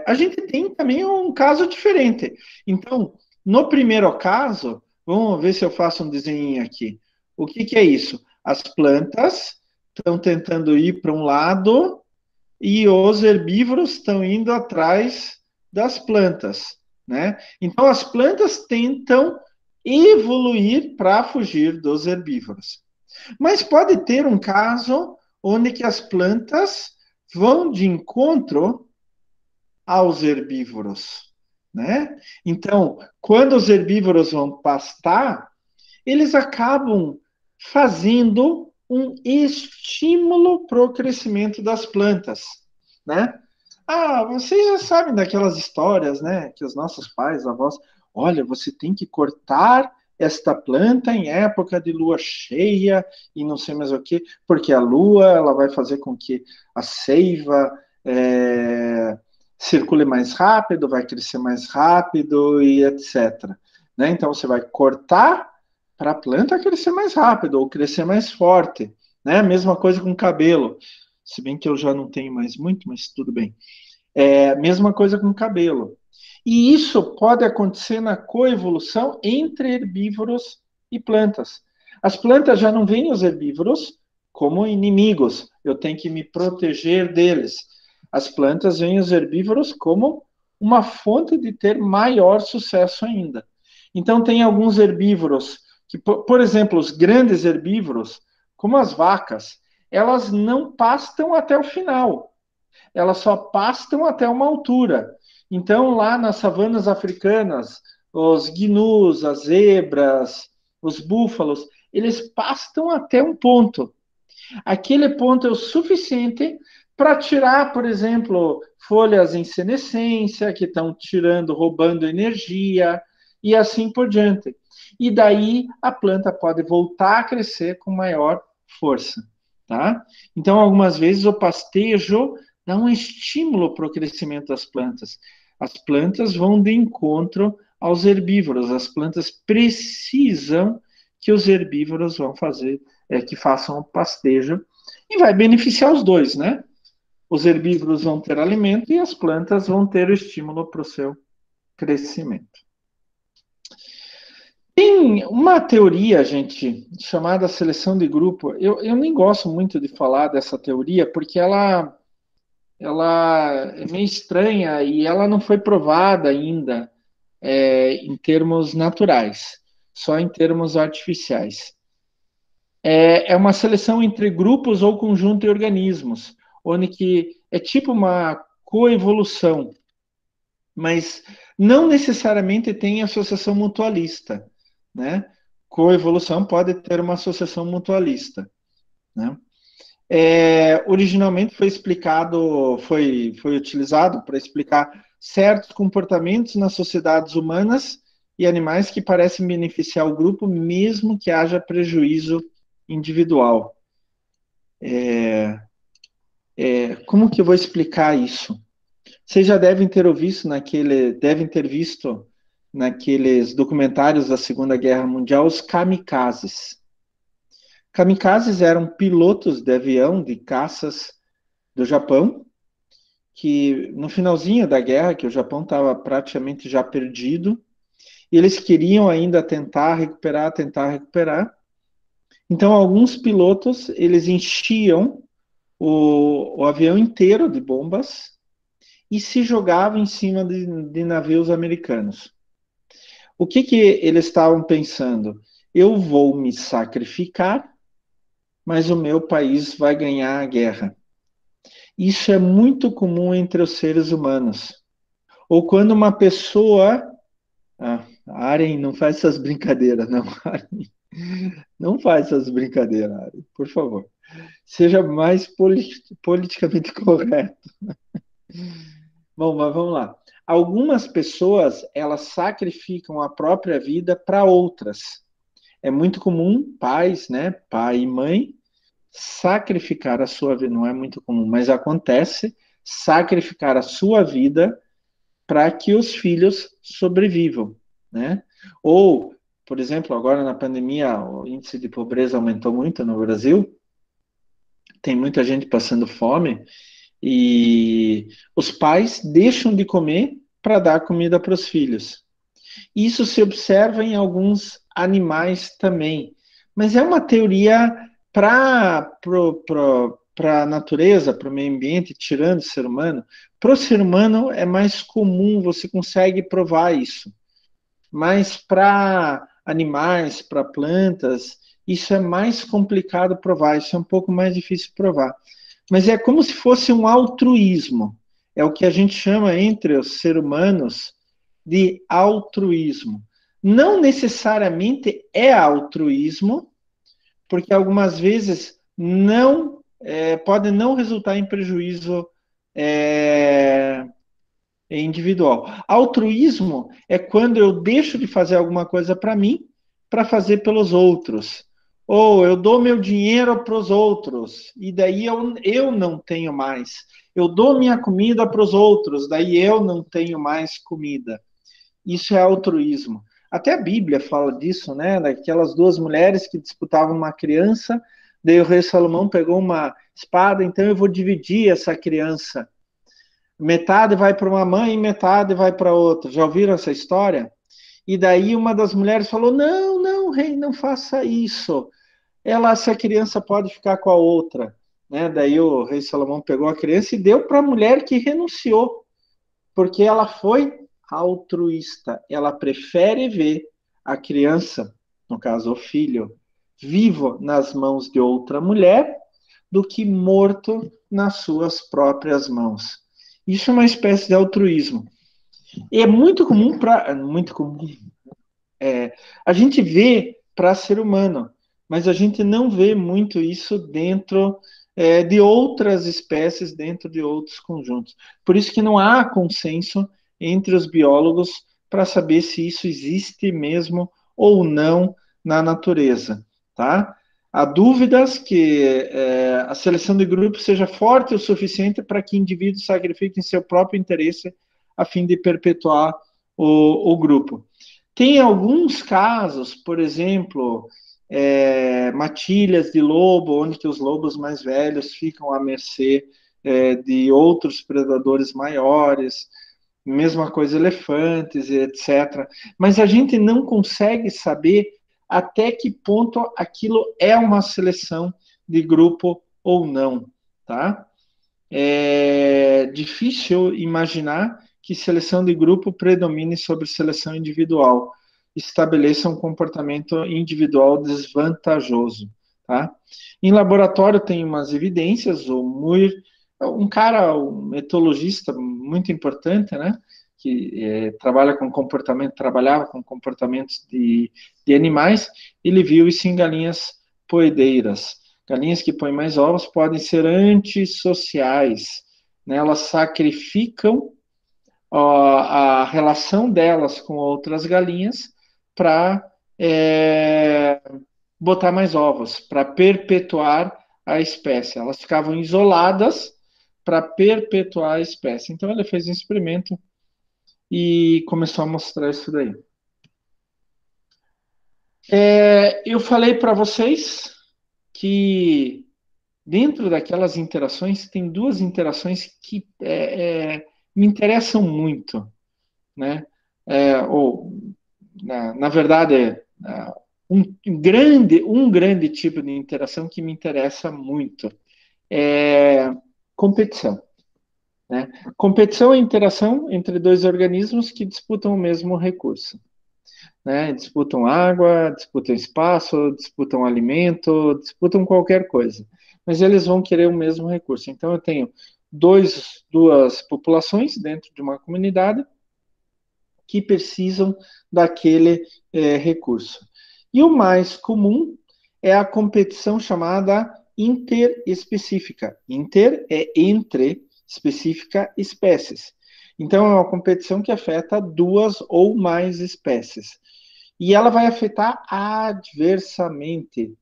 A gente tem também um caso diferente. Então, no primeiro caso, vamos ver se eu faço um desenho aqui. O que, que é isso? As plantas estão tentando ir para um lado e os herbívoros estão indo atrás das plantas, né? Então, as plantas tentam evoluir para fugir dos herbívoros. Mas pode ter um caso onde que as plantas vão de encontro aos herbívoros, né? Então, quando os herbívoros vão pastar, eles acabam fazendo um estímulo para o crescimento das plantas, né? Vocês já sabem daquelas histórias, né? Que os nossos pais, avós, olha, você tem que cortar esta planta em época de lua cheia e não sei mais o que, porque a lua ela vai fazer com que a seiva circule mais rápido, vai crescer mais rápido e etc. Né? Então você vai cortar para a planta crescer mais rápido ou crescer mais forte. né? Mesma coisa com cabelo, se bem que eu já não tenho mais muito, mas tudo bem. Mesma coisa com cabelo. E isso pode acontecer na coevolução entre herbívoros e plantas. As plantas já não veem os herbívoros como inimigos, eu tenho que me proteger deles. As plantas veem os herbívoros como uma fonte de ter maior sucesso ainda. Então, tem alguns herbívoros que, por exemplo, os grandes herbívoros, como as vacas, elas não pastam até o final, elas só pastam até uma altura. Então, lá nas savanas africanas, os gnus, as zebras, os búfalos, eles pastam até um ponto. Aquele ponto é o suficiente para tirar, por exemplo, folhas em senescência, que estão tirando, roubando energia, e assim por diante. E daí a planta pode voltar a crescer com maior força. Tá? Então, algumas vezes o pastejo dá um estímulo para o crescimento das plantas. As plantas vão de encontro aos herbívoros, as plantas precisam que os herbívoros vão fazer, que façam o pastejo, e vai beneficiar os dois, né? Os herbívoros vão ter alimento e as plantas vão ter o estímulo para o seu crescimento. Tem uma teoria, gente, chamada seleção de grupo. Eu nem gosto muito de falar dessa teoria, porque ela é meio estranha e ela não foi provada ainda em termos naturais, só em termos artificiais. É uma seleção entre grupos ou conjunto de organismos, onde que é tipo uma coevolução, mas não necessariamente tem associação mutualista, né? Coevolução pode ter uma associação mutualista, né? Originalmente foi explicado, foi utilizado para explicar certos comportamentos nas sociedades humanas e animais que parecem beneficiar o grupo, mesmo que haja prejuízo individual. Como que eu vou explicar isso? Vocês já devem ter visto naqueles documentários da Segunda Guerra Mundial os kamikazes. Kamikazes eram pilotos de avião de caças do Japão, que no finalzinho da guerra, que o Japão estava praticamente já perdido, e eles queriam ainda tentar recuperar. Então, alguns pilotos, eles enchiam o avião inteiro de bombas e se jogavam em cima de navios americanos. O que eles estavam pensando? Eu vou me sacrificar, mas o meu país vai ganhar a guerra. Isso é muito comum entre os seres humanos. Ou quando uma pessoa... Aren, não faz essas brincadeiras, não. Aren. Não faz essas brincadeiras, Aren, por favor. Seja mais politicamente correto. Bom, mas vamos lá. Algumas pessoas, elas sacrificam a própria vida para outras. É muito comum pais, né, pai e mãe, sacrificar a sua vida. Não é muito comum, mas acontece sacrificar a sua vida para que os filhos sobrevivam, né? Ou, por exemplo, agora na pandemia, o índice de pobreza aumentou muito no Brasil, tem muita gente passando fome, e os pais deixam de comer para dar comida para os filhos. Isso se observa em alguns animais também, mas é uma teoria para a natureza, para o meio ambiente, tirando o ser humano. Para o ser humano é mais comum, você consegue provar isso. Mas para animais, para plantas, isso é mais complicado provar, isso é um pouco mais difícil provar. Mas é como se fosse um altruísmo. É o que a gente chama entre os seres humanos de altruísmo. Não necessariamente é altruísmo, porque algumas vezes pode não resultar em prejuízo individual. Altruísmo é quando eu deixo de fazer alguma coisa para mim para fazer pelos outros. Ou eu dou meu dinheiro para os outros, e daí eu não tenho mais. Eu dou minha comida para os outros, daí eu não tenho mais comida. Isso é altruísmo. Até a Bíblia fala disso, né? Daquelas duas mulheres que disputavam uma criança, Daí o rei Salomão pegou uma espada, então eu vou dividir essa criança. Metade vai para uma mãe e metade vai para outra. Já ouviram essa história? E daí uma das mulheres falou: não, não, rei, não faça isso. Essa criança pode ficar com a outra. Né? Daí o rei Salomão pegou a criança e deu para a mulher que renunciou, porque ela foi altruísta. Ela prefere ver a criança, no caso o filho, vivo nas mãos de outra mulher do que morto nas suas próprias mãos. Isso é uma espécie de altruísmo. E é muito comum a gente vê para ser humano, mas a gente não vê muito isso dentro de outras espécies, dentro de outros conjuntos. Por isso que não há consenso entre os biólogos para saber se isso existe mesmo ou não na natureza, tá? Há dúvidas que a seleção de grupo seja forte o suficiente para que indivíduos sacrifiquem seu próprio interesse a fim de perpetuar o grupo. Tem alguns casos, por exemplo, matilhas de lobo, onde que os lobos mais velhos ficam à mercê de outros predadores maiores, mesma coisa elefantes, etc. Mas a gente não consegue saber até que ponto aquilo é uma seleção de grupo ou não, tá? É difícil imaginar que seleção de grupo predomine sobre seleção individual, estabeleça um comportamento individual desvantajoso, tá? Em laboratório tem umas evidências, o Muir, um etologista muito importante, né? Que trabalhava com comportamentos de animais, ele viu isso em galinhas poedeiras. Galinhas que põem mais ovos podem ser antissociais, né? Elas sacrificam a relação delas com outras galinhas para botar mais ovos, para perpetuar a espécie. Elas ficavam isoladas para perpetuar a espécie. Então ele fez um experimento e começou a mostrar isso daí. Eu falei para vocês que dentro daquelas interações tem duas interações que me interessam muito, né? Na verdade, um grande tipo de interação que me interessa muito é competição. Né? Competição é interação entre dois organismos que disputam o mesmo recurso. Né? Disputam água, disputam espaço, disputam alimento, disputam qualquer coisa. Mas eles vão querer o mesmo recurso. Então, eu tenho duas populações dentro de uma comunidade que precisam daquele recurso. E o mais comum é a competição chamada interespecífica. Inter é entre, específica, espécies. Então, é uma competição que afeta duas ou mais espécies. E ela vai afetar adversamente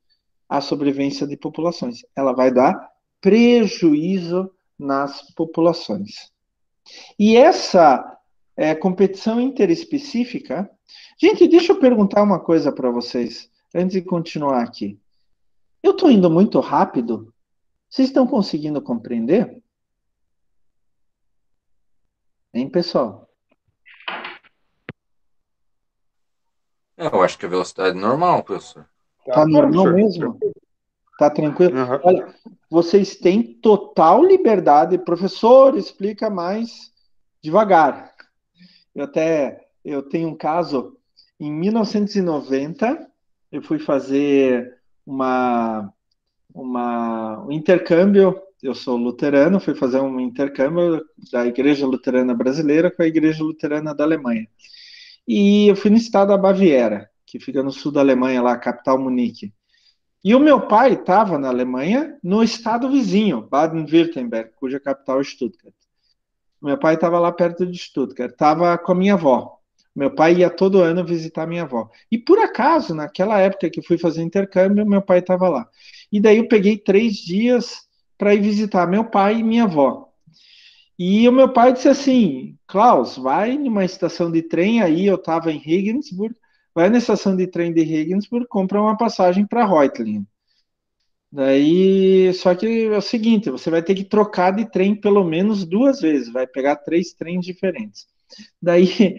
a sobrevivência de populações. Ela vai dar prejuízo nas populações. E essa competição interespecífica... Gente, deixa eu perguntar uma coisa para vocês, antes de continuar aqui. Eu estou indo muito rápido? Vocês estão conseguindo compreender? Hein, pessoal? Eu acho que a velocidade é normal, professor. Tá normal mesmo? Tá tranquilo? Uhum. Olha, vocês têm total liberdade. Professor, explica mais devagar. Eu tenho um caso, em 1990, eu fui fazer um intercâmbio, eu sou luterano, fui fazer um intercâmbio da Igreja Luterana Brasileira com a Igreja Luterana da Alemanha. E eu fui no estado da Baviera, que fica no sul da Alemanha, lá, a capital Munique. E o meu pai estava na Alemanha, no estado vizinho, Baden-Württemberg, cuja capital é Stuttgart. Meu pai estava lá perto de Stuttgart, estava com a minha avó. Meu pai ia todo ano visitar minha avó. E por acaso, naquela época que fui fazer intercâmbio, meu pai estava lá. E daí eu peguei 3 dias para ir visitar meu pai e minha avó. E o meu pai disse assim: Klaus, vai numa estação de trem, aí eu estava em Regensburg, vai na estação de trem de Regensburg, compra uma passagem para Reutlingen. Daí, só que é o seguinte, você vai ter que trocar de trem pelo menos 2 vezes, vai pegar 3 trens diferentes. Daí,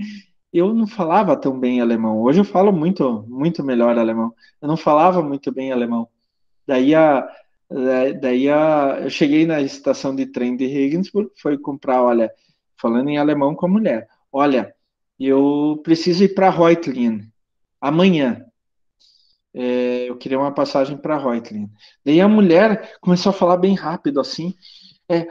eu não falava tão bem alemão. Hoje eu falo muito, muito melhor alemão. Eu não falava muito bem alemão. Daí, eu cheguei na estação de trem de Regensburg, foi comprar, olha, falando em alemão com a mulher. Olha, eu preciso ir para Reutlingen amanhã. Eu queria uma passagem para Reutlingen. Daí a mulher começou a falar bem rápido assim.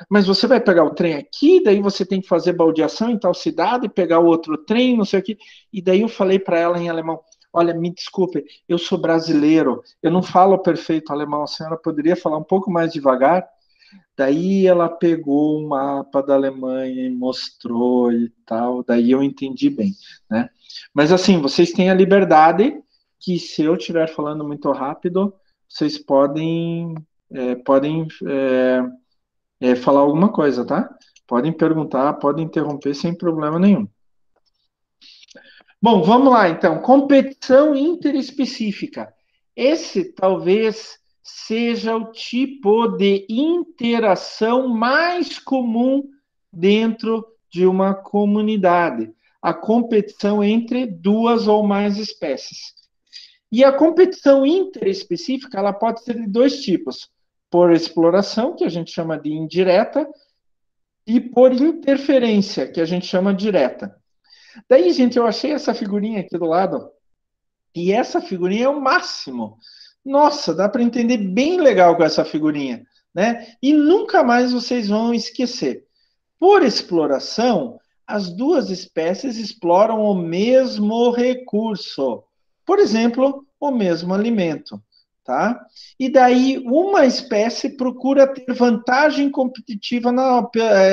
Mas você vai pegar o trem aqui, daí você tem que fazer baldeação em tal cidade, pegar o outro trem, não sei o quê. E daí eu falei para ela em alemão: olha, me desculpe, eu sou brasileiro, eu não falo perfeito alemão, a senhora poderia falar um pouco mais devagar? Daí ela pegou o mapa da Alemanha e mostrou e tal, daí eu entendi bem, né? Mas assim, vocês têm a liberdade que se eu estiver falando muito rápido, vocês podem falar alguma coisa, tá? Podem perguntar, podem interromper sem problema nenhum. Bom, vamos lá então. Competição interespecífica. Esse talvez seja o tipo de interação mais comum dentro de uma comunidade. A competição entre duas ou mais espécies. E a competição interespecífica, ela pode ser de 2 tipos. Por exploração, que a gente chama de indireta, e por interferência, que a gente chama direta. Daí, gente, eu achei essa figurinha aqui do lado, e essa figurinha é o máximo. Nossa, dá para entender bem legal com essa figurinha, né? E nunca mais vocês vão esquecer. Por exploração, as duas espécies exploram o mesmo recurso. Por exemplo, o mesmo alimento, tá? E daí uma espécie procura ter vantagem competitiva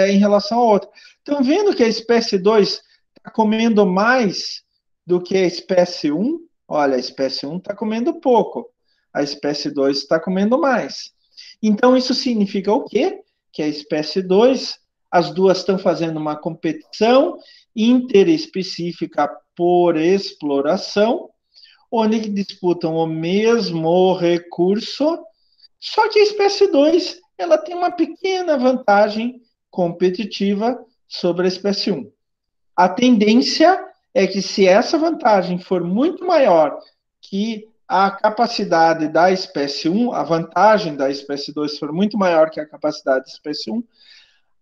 em relação à outra. Estão vendo que a espécie 2 está comendo mais do que a espécie 1? Olha, a espécie 1 está comendo pouco, a espécie 2 está comendo mais. Então, isso significa o quê? Que a espécie 2, as duas estão fazendo uma competição interespecífica por exploração, onde disputam o mesmo recurso, só que a espécie 2 ela tem uma pequena vantagem competitiva sobre a espécie 1. A tendência é que se essa vantagem for muito maior que a capacidade da espécie 1, a vantagem da espécie 2 for muito maior que a capacidade da espécie 1,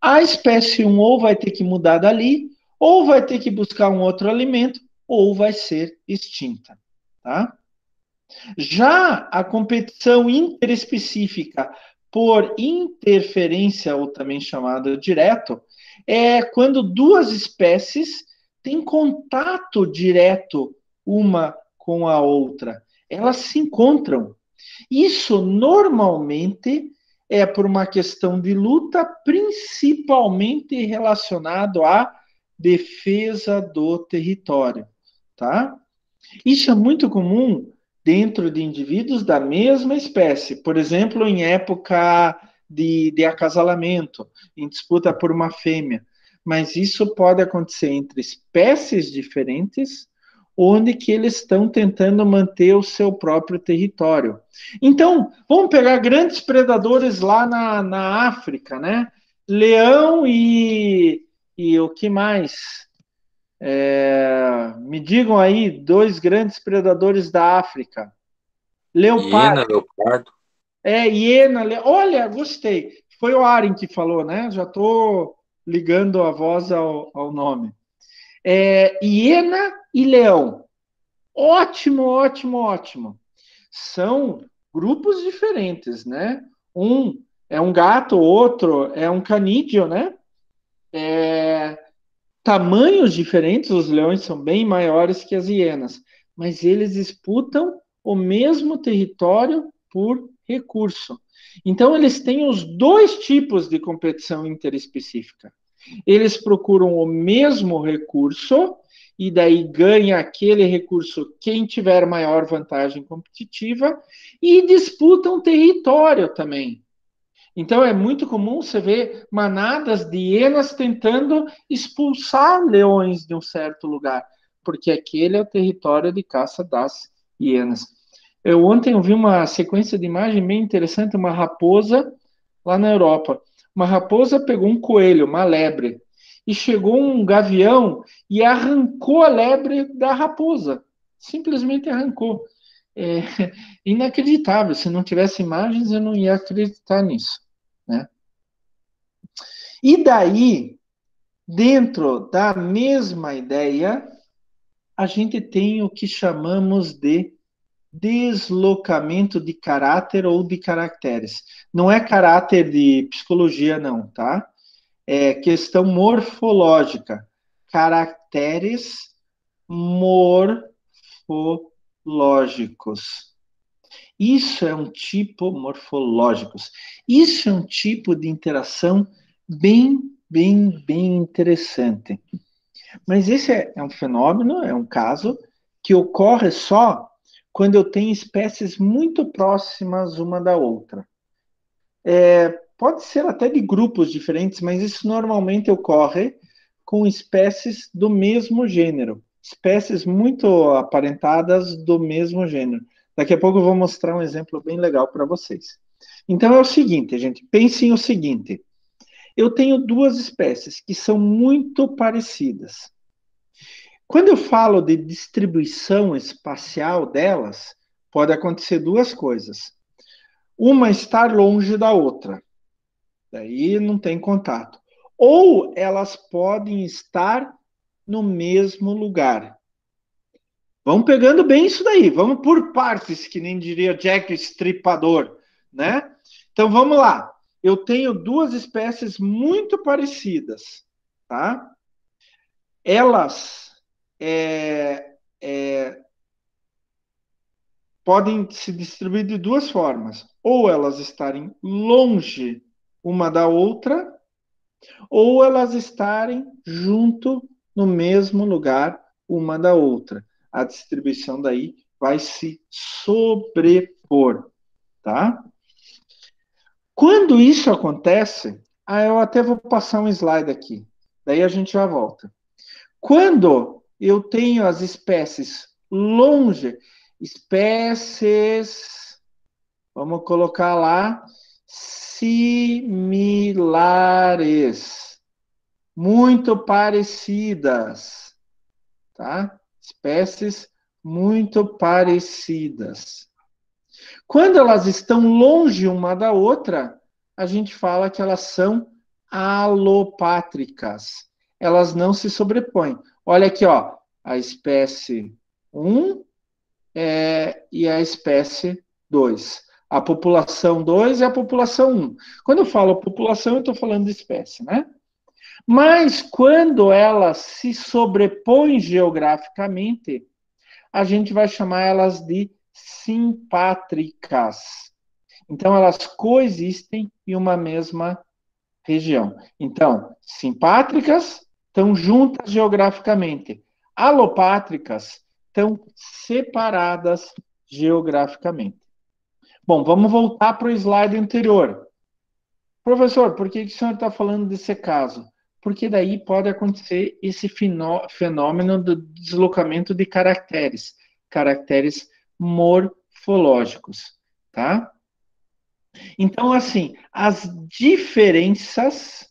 a espécie 1 ou vai ter que mudar dali, ou vai ter que buscar um outro alimento, ou vai ser extinta. Tá? Já a competição interespecífica por interferência, ou também chamada direto, é quando duas espécies têm contato direto uma com a outra. Elas se encontram. Isso normalmente é por uma questão de luta, principalmente relacionado à defesa do território, tá? Isso é muito comum dentro de indivíduos da mesma espécie, por exemplo, em época de acasalamento, em disputa por uma fêmea. Mas isso pode acontecer entre espécies diferentes, onde que eles estão tentando manter o seu próprio território. Então, vamos pegar grandes predadores lá na África, né? Leão e o que mais? Me digam aí 2 grandes predadores da África. Hiena, Leopardo. leopardo. Hiena. Olha, gostei. Foi o Aren que falou, né? Já estou ligando a voz ao nome. Hiena e leão. Ótimo, ótimo, ótimo. São grupos diferentes, né? Um é um gato, outro é um canídeo, né? Tamanhos diferentes, os leões são bem maiores que as hienas, mas eles disputam o mesmo território por recurso. Então, eles têm os 2 tipos de competição interespecífica. Eles procuram o mesmo recurso, e daí ganha aquele recurso quem tiver maior vantagem competitiva, e disputam território também. Então é muito comum você ver manadas de hienas tentando expulsar leões de um certo lugar, porque aquele é o território de caça das hienas. Ontem eu vi uma sequência de imagem bem interessante, uma raposa lá na Europa. Uma raposa pegou um coelho, uma lebre, e chegou um gavião e arrancou a lebre da raposa. Simplesmente arrancou. É inacreditável. Se não tivesse imagens, eu não ia acreditar nisso, né? E daí, dentro da mesma ideia, a gente tem o que chamamos de deslocamento de caráter ou de caracteres. Não é caráter de psicologia, não, tá? É questão morfológica. Caracteres morfológicos. Isso é um tipo morfológicos. Isso é um tipo de interação bem interessante. Mas esse é um fenômeno, é um caso que ocorre só quando eu tenho espécies muito próximas uma da outra. Pode ser até de grupos diferentes, mas isso normalmente ocorre com espécies do mesmo gênero. Espécies muito aparentadas do mesmo gênero. Daqui a pouco eu vou mostrar um exemplo bem legal para vocês. Então é o seguinte, gente, pensem o seguinte. Eu tenho duas espécies que são muito parecidas. Quando eu falo de distribuição espacial delas, pode acontecer duas coisas. Uma estar longe da outra, daí não tem contato. Ou elas podem estar no mesmo lugar. Vamos pegando bem isso daí, vamos por partes, que nem diria Jack Estripador, né? Então vamos lá. Eu tenho duas espécies muito parecidas, tá? Elas podem se distribuir de duas formas. Ou elas estarem longe uma da outra, ou elas estarem junto no mesmo lugar uma da outra. A distribuição daí vai se sobrepor, tá? Quando isso acontece, eu até vou passar um slide aqui, daí a gente já volta. Quando eu tenho as espécies longe, espécies, vamos colocar lá, similares, muito parecidas, tá? Espécies muito parecidas. Quando elas estão longe uma da outra, a gente fala que elas são alopátricas. Elas não se sobrepõem. Olha aqui, ó, a espécie 1 e a espécie 2. A população 2 e a população 1. Quando eu falo população, eu estou falando de espécie, né? Mas quando elas se sobrepõem geograficamente, a gente vai chamar elas de simpátricas. Então, elas coexistem em uma mesma região. Então, simpátricas estão juntas geograficamente. Alopátricas estão separadas geograficamente. Bom, vamos voltar para o slide anterior. Professor, por que o senhor está falando desse caso? Porque daí pode acontecer esse fenômeno do deslocamento de caracteres, caracteres morfológicos, tá? Então, assim, as diferenças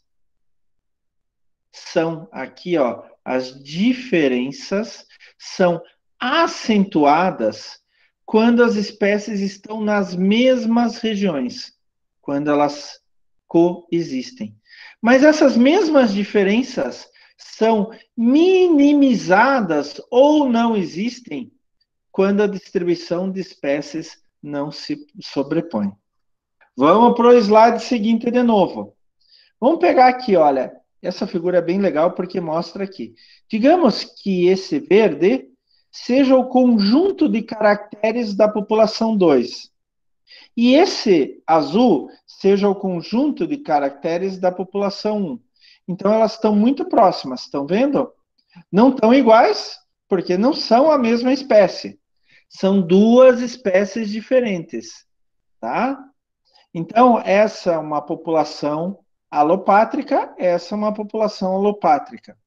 são aqui, ó, as diferenças são acentuadas quando as espécies estão nas mesmas regiões, quando elas coexistem. Mas essas mesmas diferenças são minimizadas ou não existem quando a distribuição de espécies não se sobrepõe. Vamos para o slide seguinte de novo. Vamos pegar aqui, olha, essa figura é bem legal porque mostra aqui. Digamos que esse verde seja o conjunto de caracteres da população 2. E esse azul seja o conjunto de caracteres da população 1. Então, elas estão muito próximas, estão vendo? Não estão iguais, porque não são a mesma espécie. São duas espécies diferentes, tá? Então, essa é uma população alopátrica, essa é uma população alopátrica.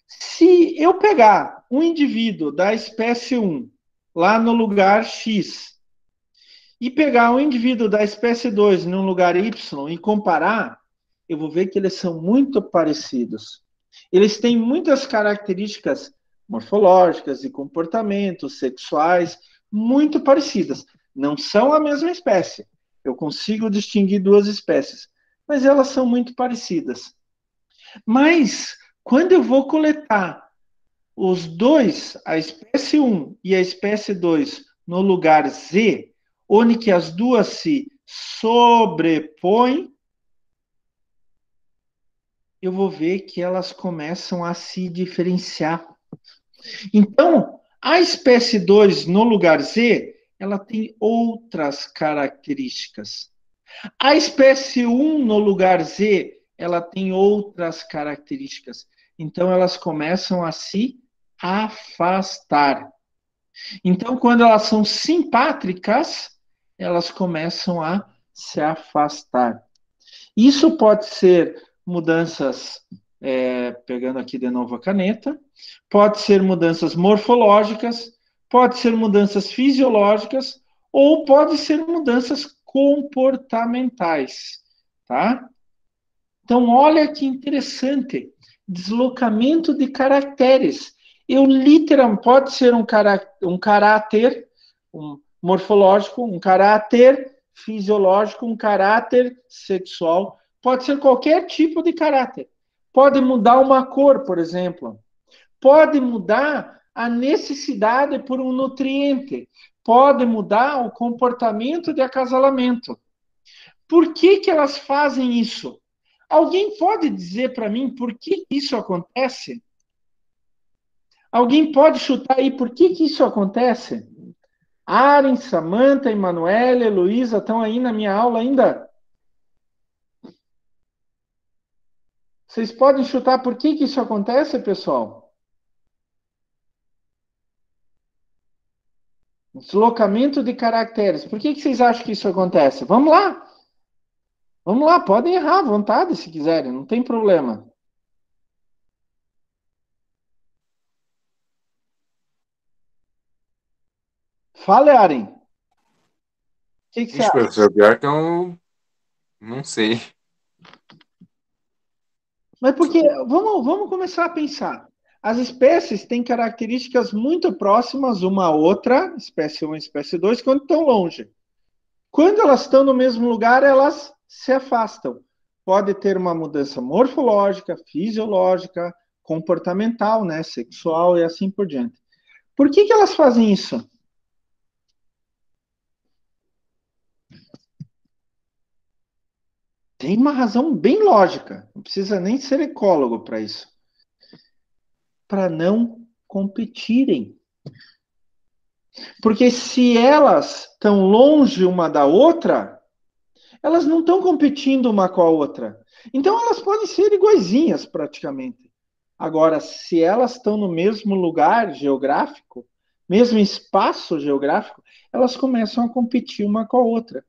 Se eu pegar um indivíduo da espécie 1, lá no lugar X, e pegar um indivíduo da espécie 2 num lugar Y e comparar, eu vou ver que eles são muito parecidos. Eles têm muitas características morfológicas e comportamentos sexuais muito parecidas. Não são a mesma espécie. Eu consigo distinguir duas espécies, mas elas são muito parecidas. Mas, quando eu vou coletar os dois, a espécie 1 e a espécie 2, no lugar Z, onde que as duas se sobrepõem, eu vou ver que elas começam a se diferenciar. Então, a espécie 2 no lugar Z, ela tem outras características. A espécie 1 no lugar Z, ela tem outras características. Então, elas começam a se afastar. Então, quando elas são simpátricas, elas começam a se afastar. Isso pode ser mudanças, pegando aqui de novo a caneta, pode ser mudanças morfológicas, pode ser mudanças fisiológicas, ou pode ser mudanças comportamentais, tá? Então, olha que interessante, deslocamento de caracteres. Eu literalmente, pode ser um caráter morfológico, um caráter fisiológico, um caráter sexual, pode ser qualquer tipo de caráter. Pode mudar uma cor, por exemplo. Pode mudar a necessidade por um nutriente. Pode mudar o comportamento de acasalamento. Por que que elas fazem isso? Alguém pode dizer para mim por que isso acontece? Alguém pode chutar aí por que isso acontece? Aren, Samantha, Emanuele, Heloísa estão aí na minha aula ainda? Vocês podem chutar por que isso acontece, pessoal? Deslocamento de caracteres. Por que vocês acham que isso acontece? Vamos lá. Vamos lá, podem errar à vontade se quiserem, não tem problema. Fale, Aren. O que você Ixi, acha? professor, pior que eu não sei. Mas porque, vamos começar a pensar. As espécies têm características muito próximas uma à outra, espécie 1 e espécie 2, quando estão longe. Quando elas estão no mesmo lugar, elas se afastam. Pode ter uma mudança morfológica, fisiológica, comportamental, né, sexual e assim por diante. Por que elas fazem isso? Tem uma razão bem lógica. Não precisa nem ser ecólogo para isso. Para não competirem. Porque se elas estão longe uma da outra, elas não estão competindo uma com a outra. Então elas podem ser iguaizinhas praticamente. Agora, se elas estão no mesmo lugar geográfico, mesmo espaço geográfico, elas começam a competir uma com a outra.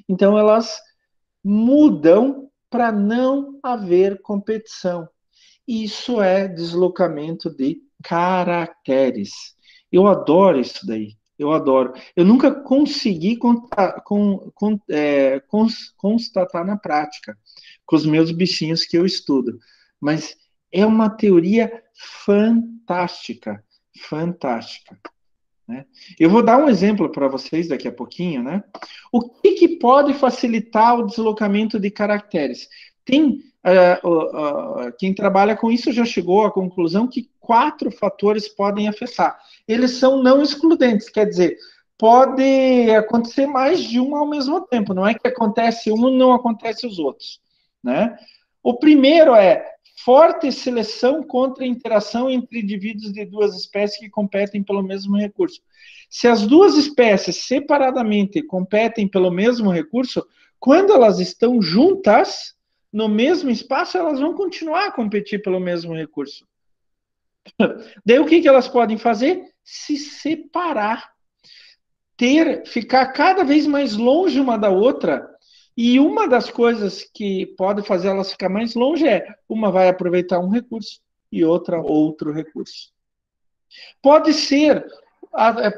Então elas mudam para não haver competição. Isso é deslocamento de caracteres. Eu adoro isso daí. Eu adoro. Eu nunca consegui constatar na prática com os meus bichinhos que eu estudo. Mas é uma teoria fantástica. Fantástica. Né? Eu vou dar um exemplo para vocês daqui a pouquinho. Né? O que pode facilitar o deslocamento de caracteres? Tem quem trabalha com isso já chegou à conclusão que 4 fatores podem afetar. Eles são não excludentes, quer dizer, pode acontecer mais de um ao mesmo tempo, não é que acontece um e não acontece os outros. Né? O primeiro é forte seleção contra a interação entre indivíduos de duas espécies que competem pelo mesmo recurso. Se as duas espécies separadamente competem pelo mesmo recurso, quando elas estão juntas, no mesmo espaço, elas vão continuar a competir pelo mesmo recurso. Daí o que elas podem fazer? Se separar. Ficar cada vez mais longe uma da outra. E uma das coisas que pode fazer elas ficar mais longe é uma vai aproveitar um recurso e outra outro recurso. Pode ser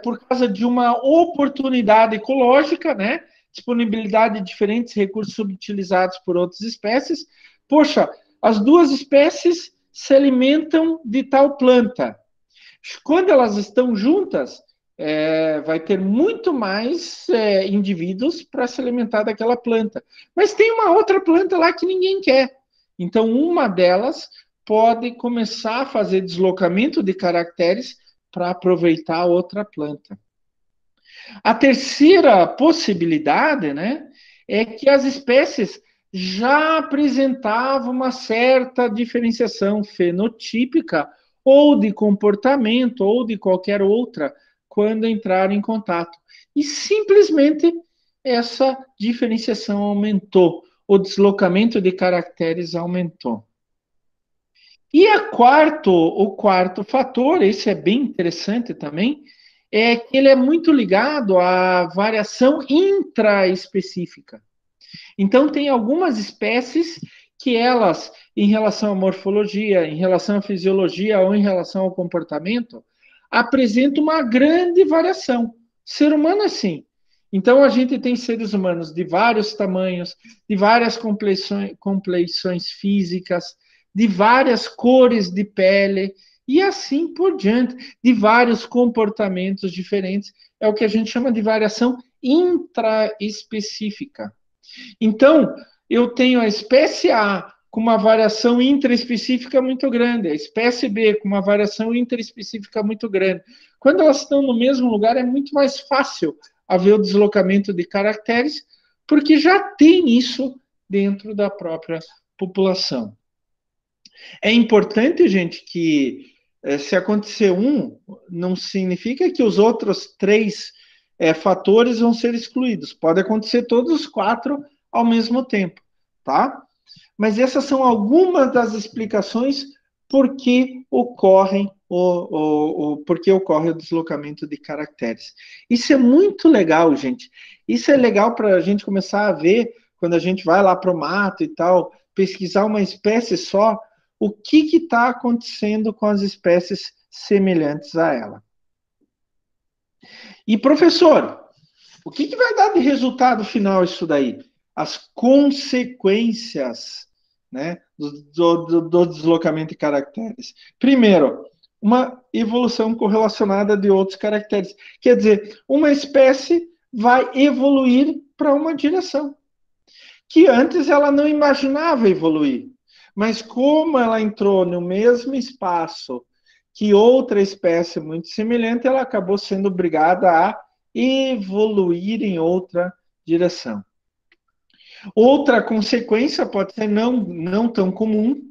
por causa de uma oportunidade ecológica, né? Disponibilidade de diferentes recursos subutilizados por outras espécies. Poxa, as duas espécies se alimentam de tal planta. Quando elas estão juntas, vai ter muito mais indivíduos para se alimentar daquela planta. Mas tem uma outra planta lá que ninguém quer. Então, uma delas pode começar a fazer deslocamento de caracteres para aproveitar a outra planta. A terceira possibilidade, né, é que as espécies já apresentavam uma certa diferenciação fenotípica ou de comportamento ou de qualquer outra quando entraram em contato. E simplesmente essa diferenciação aumentou, o deslocamento de caracteres aumentou. E o quarto fator, esse é bem interessante também, é que ele é muito ligado à variação intraespecífica. Então, tem algumas espécies que elas, em relação à morfologia, em relação à fisiologia ou em relação ao comportamento, apresentam uma grande variação. Ser humano, assim. Então, a gente tem seres humanos de vários tamanhos, de várias compleições físicas, de várias cores de pele, e assim por diante, de vários comportamentos diferentes. É o que a gente chama de variação intraespecífica. Então, eu tenho a espécie A com uma variação intraespecífica muito grande, a espécie B com uma variação intraespecífica muito grande. Quando elas estão no mesmo lugar, é muito mais fácil haver o deslocamento de caracteres, porque já tem isso dentro da própria população. É importante, gente, que se acontecer um, não significa que os outros três fatores vão ser excluídos. Pode acontecer todos os quatro ao mesmo tempo, tá? Mas essas são algumas das explicações por que ocorre o deslocamento de caracteres. Isso é muito legal, gente. Isso é legal para a gente começar a ver, quando a gente vai lá para o mato e tal, pesquisar uma espécie só, o que está acontecendo com as espécies semelhantes a ela. E, professor, o que vai dar de resultado final isso daí? As consequências, né, do deslocamento de caracteres. Primeiro, uma evolução correlacionada de outros caracteres. Quer dizer, uma espécie vai evoluir para uma direção que antes ela não imaginava evoluir. Mas como ela entrou no mesmo espaço que outra espécie muito semelhante, ela acabou sendo obrigada a evoluir em outra direção. Outra consequência, pode ser não tão comum,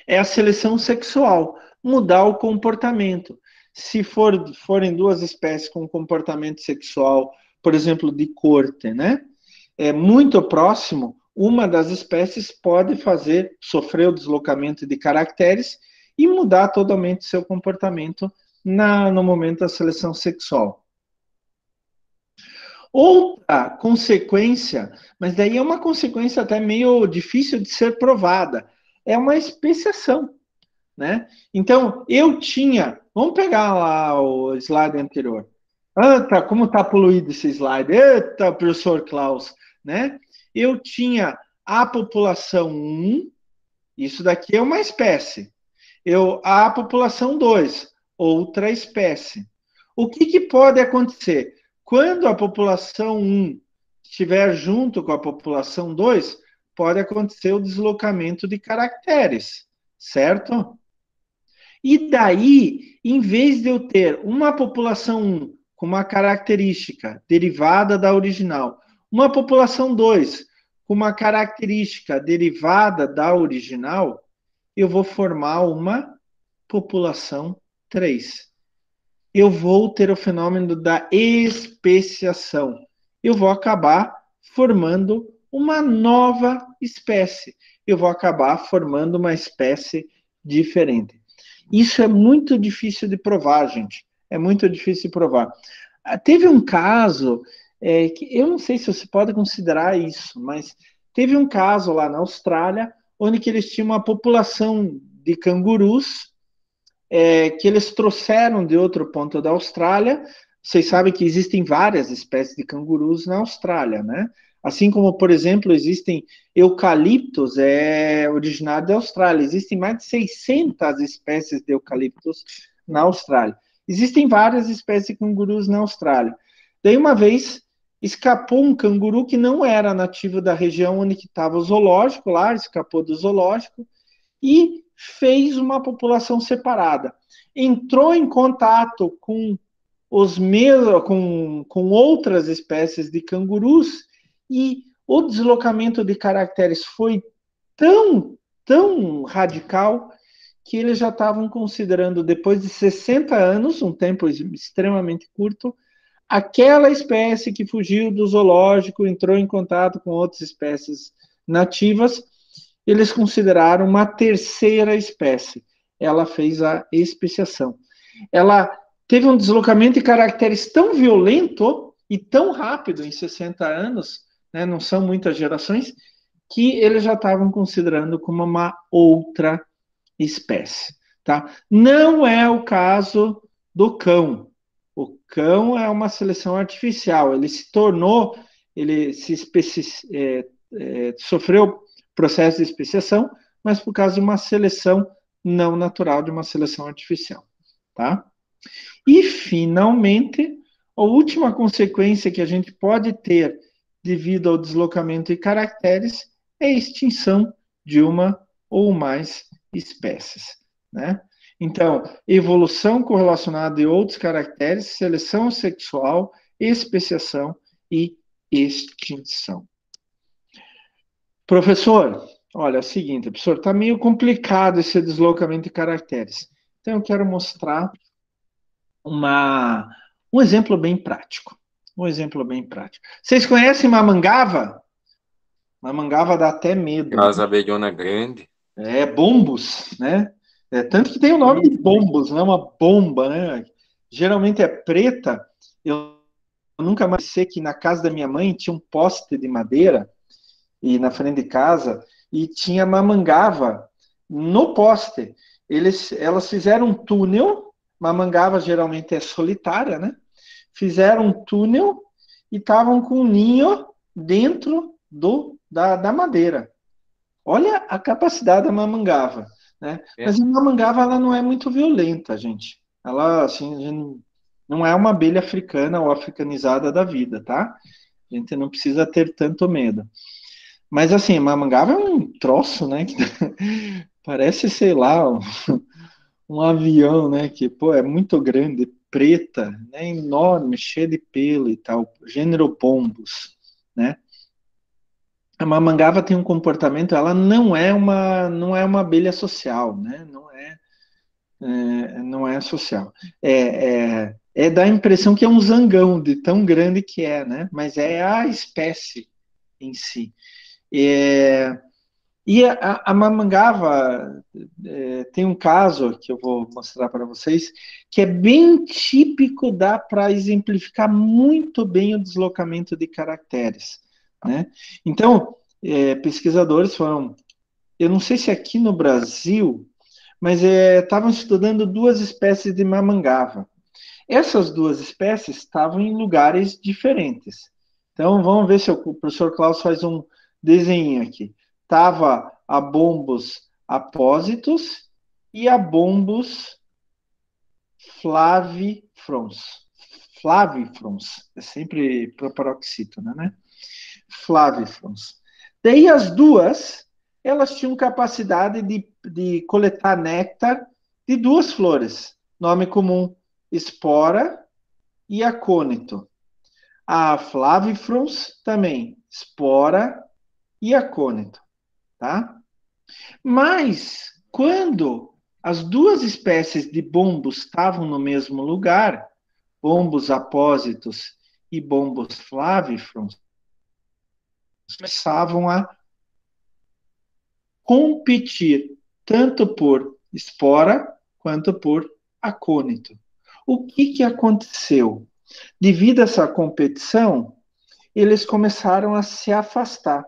é a seleção sexual, mudar o comportamento. Se forem duas espécies com comportamento sexual, por exemplo, de corte, né? Muito próximo, uma das espécies pode sofrer o deslocamento de caracteres e mudar totalmente seu comportamento no momento da seleção sexual. Outra consequência, mas daí é uma consequência até meio difícil de ser provada, é uma especiação, né? Então, vamos pegar lá o slide anterior. Como está poluído esse slide. Eita, professor Klaus, né? Eu tinha a população 1, isso daqui é uma espécie. A população 2, outra espécie. O que pode acontecer? Quando a população 1 estiver junto com a população 2, pode acontecer o deslocamento de caracteres, certo? E daí, em vez de eu ter uma população 1 com uma característica derivada da original, uma população 2 com uma característica derivada da original, eu vou formar uma população 3. Eu vou ter o fenômeno da especiação. Eu vou acabar formando uma nova espécie. Eu vou acabar formando uma espécie diferente. Isso é muito difícil de provar, gente. É muito difícil de provar. Teve um caso, que eu não sei se você pode considerar isso, mas teve um caso lá na Austrália, onde que eles tinham uma população de cangurus que eles trouxeram de outro ponto da Austrália. Vocês sabem que existem várias espécies de cangurus na Austrália, né? Assim como, por exemplo, existem eucaliptos, originário da Austrália. Existem mais de 600 espécies de eucaliptos na Austrália. Existem várias espécies de cangurus na Austrália. Daí, uma vez, escapou um canguru que não era nativo da região onde estava o zoológico, lá, escapou do zoológico, e fez uma população separada. Entrou em contato com com outras espécies de cangurus, e o deslocamento de caracteres foi tão radical que eles já estavam considerando, depois de 60 anos, um tempo extremamente curto, aquela espécie que fugiu do zoológico, entrou em contato com outras espécies nativas, eles consideraram uma terceira espécie. Ela fez a especiação. Ela teve um deslocamento de caracteres tão violento e tão rápido em 60 anos, né, não são muitas gerações, que eles já estavam considerando como uma outra espécie. Tá? Não é o caso do cão. O cão é uma seleção artificial. Ele se tornou, ele se sofreu processo de especiação, mas por causa de uma seleção não natural, de uma seleção artificial. Tá? E, finalmente, a última consequência que a gente pode ter devido ao deslocamento de caracteres é a extinção de uma ou mais espécies, né? Então, evolução correlacionada de outros caracteres, seleção sexual, especiação e extinção. Professor, olha, é o seguinte, professor, está meio complicado esse deslocamento de caracteres. Então, eu quero mostrar um exemplo bem prático. Um exemplo bem prático. Vocês conhecem mamangava? Mamangava dá até medo. Aquelas abelhona grande. Bombos, né? Tanto que tem o nome de bombos, não é uma bomba, né? Geralmente é preta. Eu nunca mais sei que na casa da minha mãe tinha um poste de madeira e na frente de casa e tinha mamangava no poste. Elas fizeram um túnel. Mamangava geralmente é solitária, né? Fizeram um túnel e estavam com um ninho dentro da madeira. Olha a capacidade da mamangava, né? Mas a mamangava, ela não é muito violenta, gente. Ela, assim, não é uma abelha africana ou africanizada da vida, tá? A gente não precisa ter tanto medo. Mas, assim, a mamangava é um troço, né? Que parece, sei lá, um avião, né? Que, pô, é muito grande, preta, né? Enorme, cheia de pelo e tal. Gênero bombus, né? A mamangava tem um comportamento, ela não é uma abelha social, né? Não é social. Dá a impressão que é um zangão de tão grande que é, né? Mas é a espécie em si. E a mamangava tem um caso que eu vou mostrar para vocês que é bem típico, dá para exemplificar muito bem o deslocamento de caracteres, né? Então, pesquisadores foram, eu não sei se aqui no Brasil, mas estavam estudando duas espécies de mamangava. Essas duas espécies estavam em lugares diferentes. Então, vamos ver se o professor Klaus faz um desenho aqui. Estava a bombus apósitos e a bombus flavifrons. Flavifrons, é sempre proparoxítona, né? Flavifrons. Daí as duas, elas tinham capacidade de coletar néctar de duas flores. Nome comum, espora e acônito. A Flavifrons também, espora e acônito, tá? Mas, quando as duas espécies de bombos estavam no mesmo lugar, bombos apósitos e bombos flavifrons, começavam a competir tanto por espora quanto por acônito. O que aconteceu? Devido a essa competição, eles começaram a se afastar.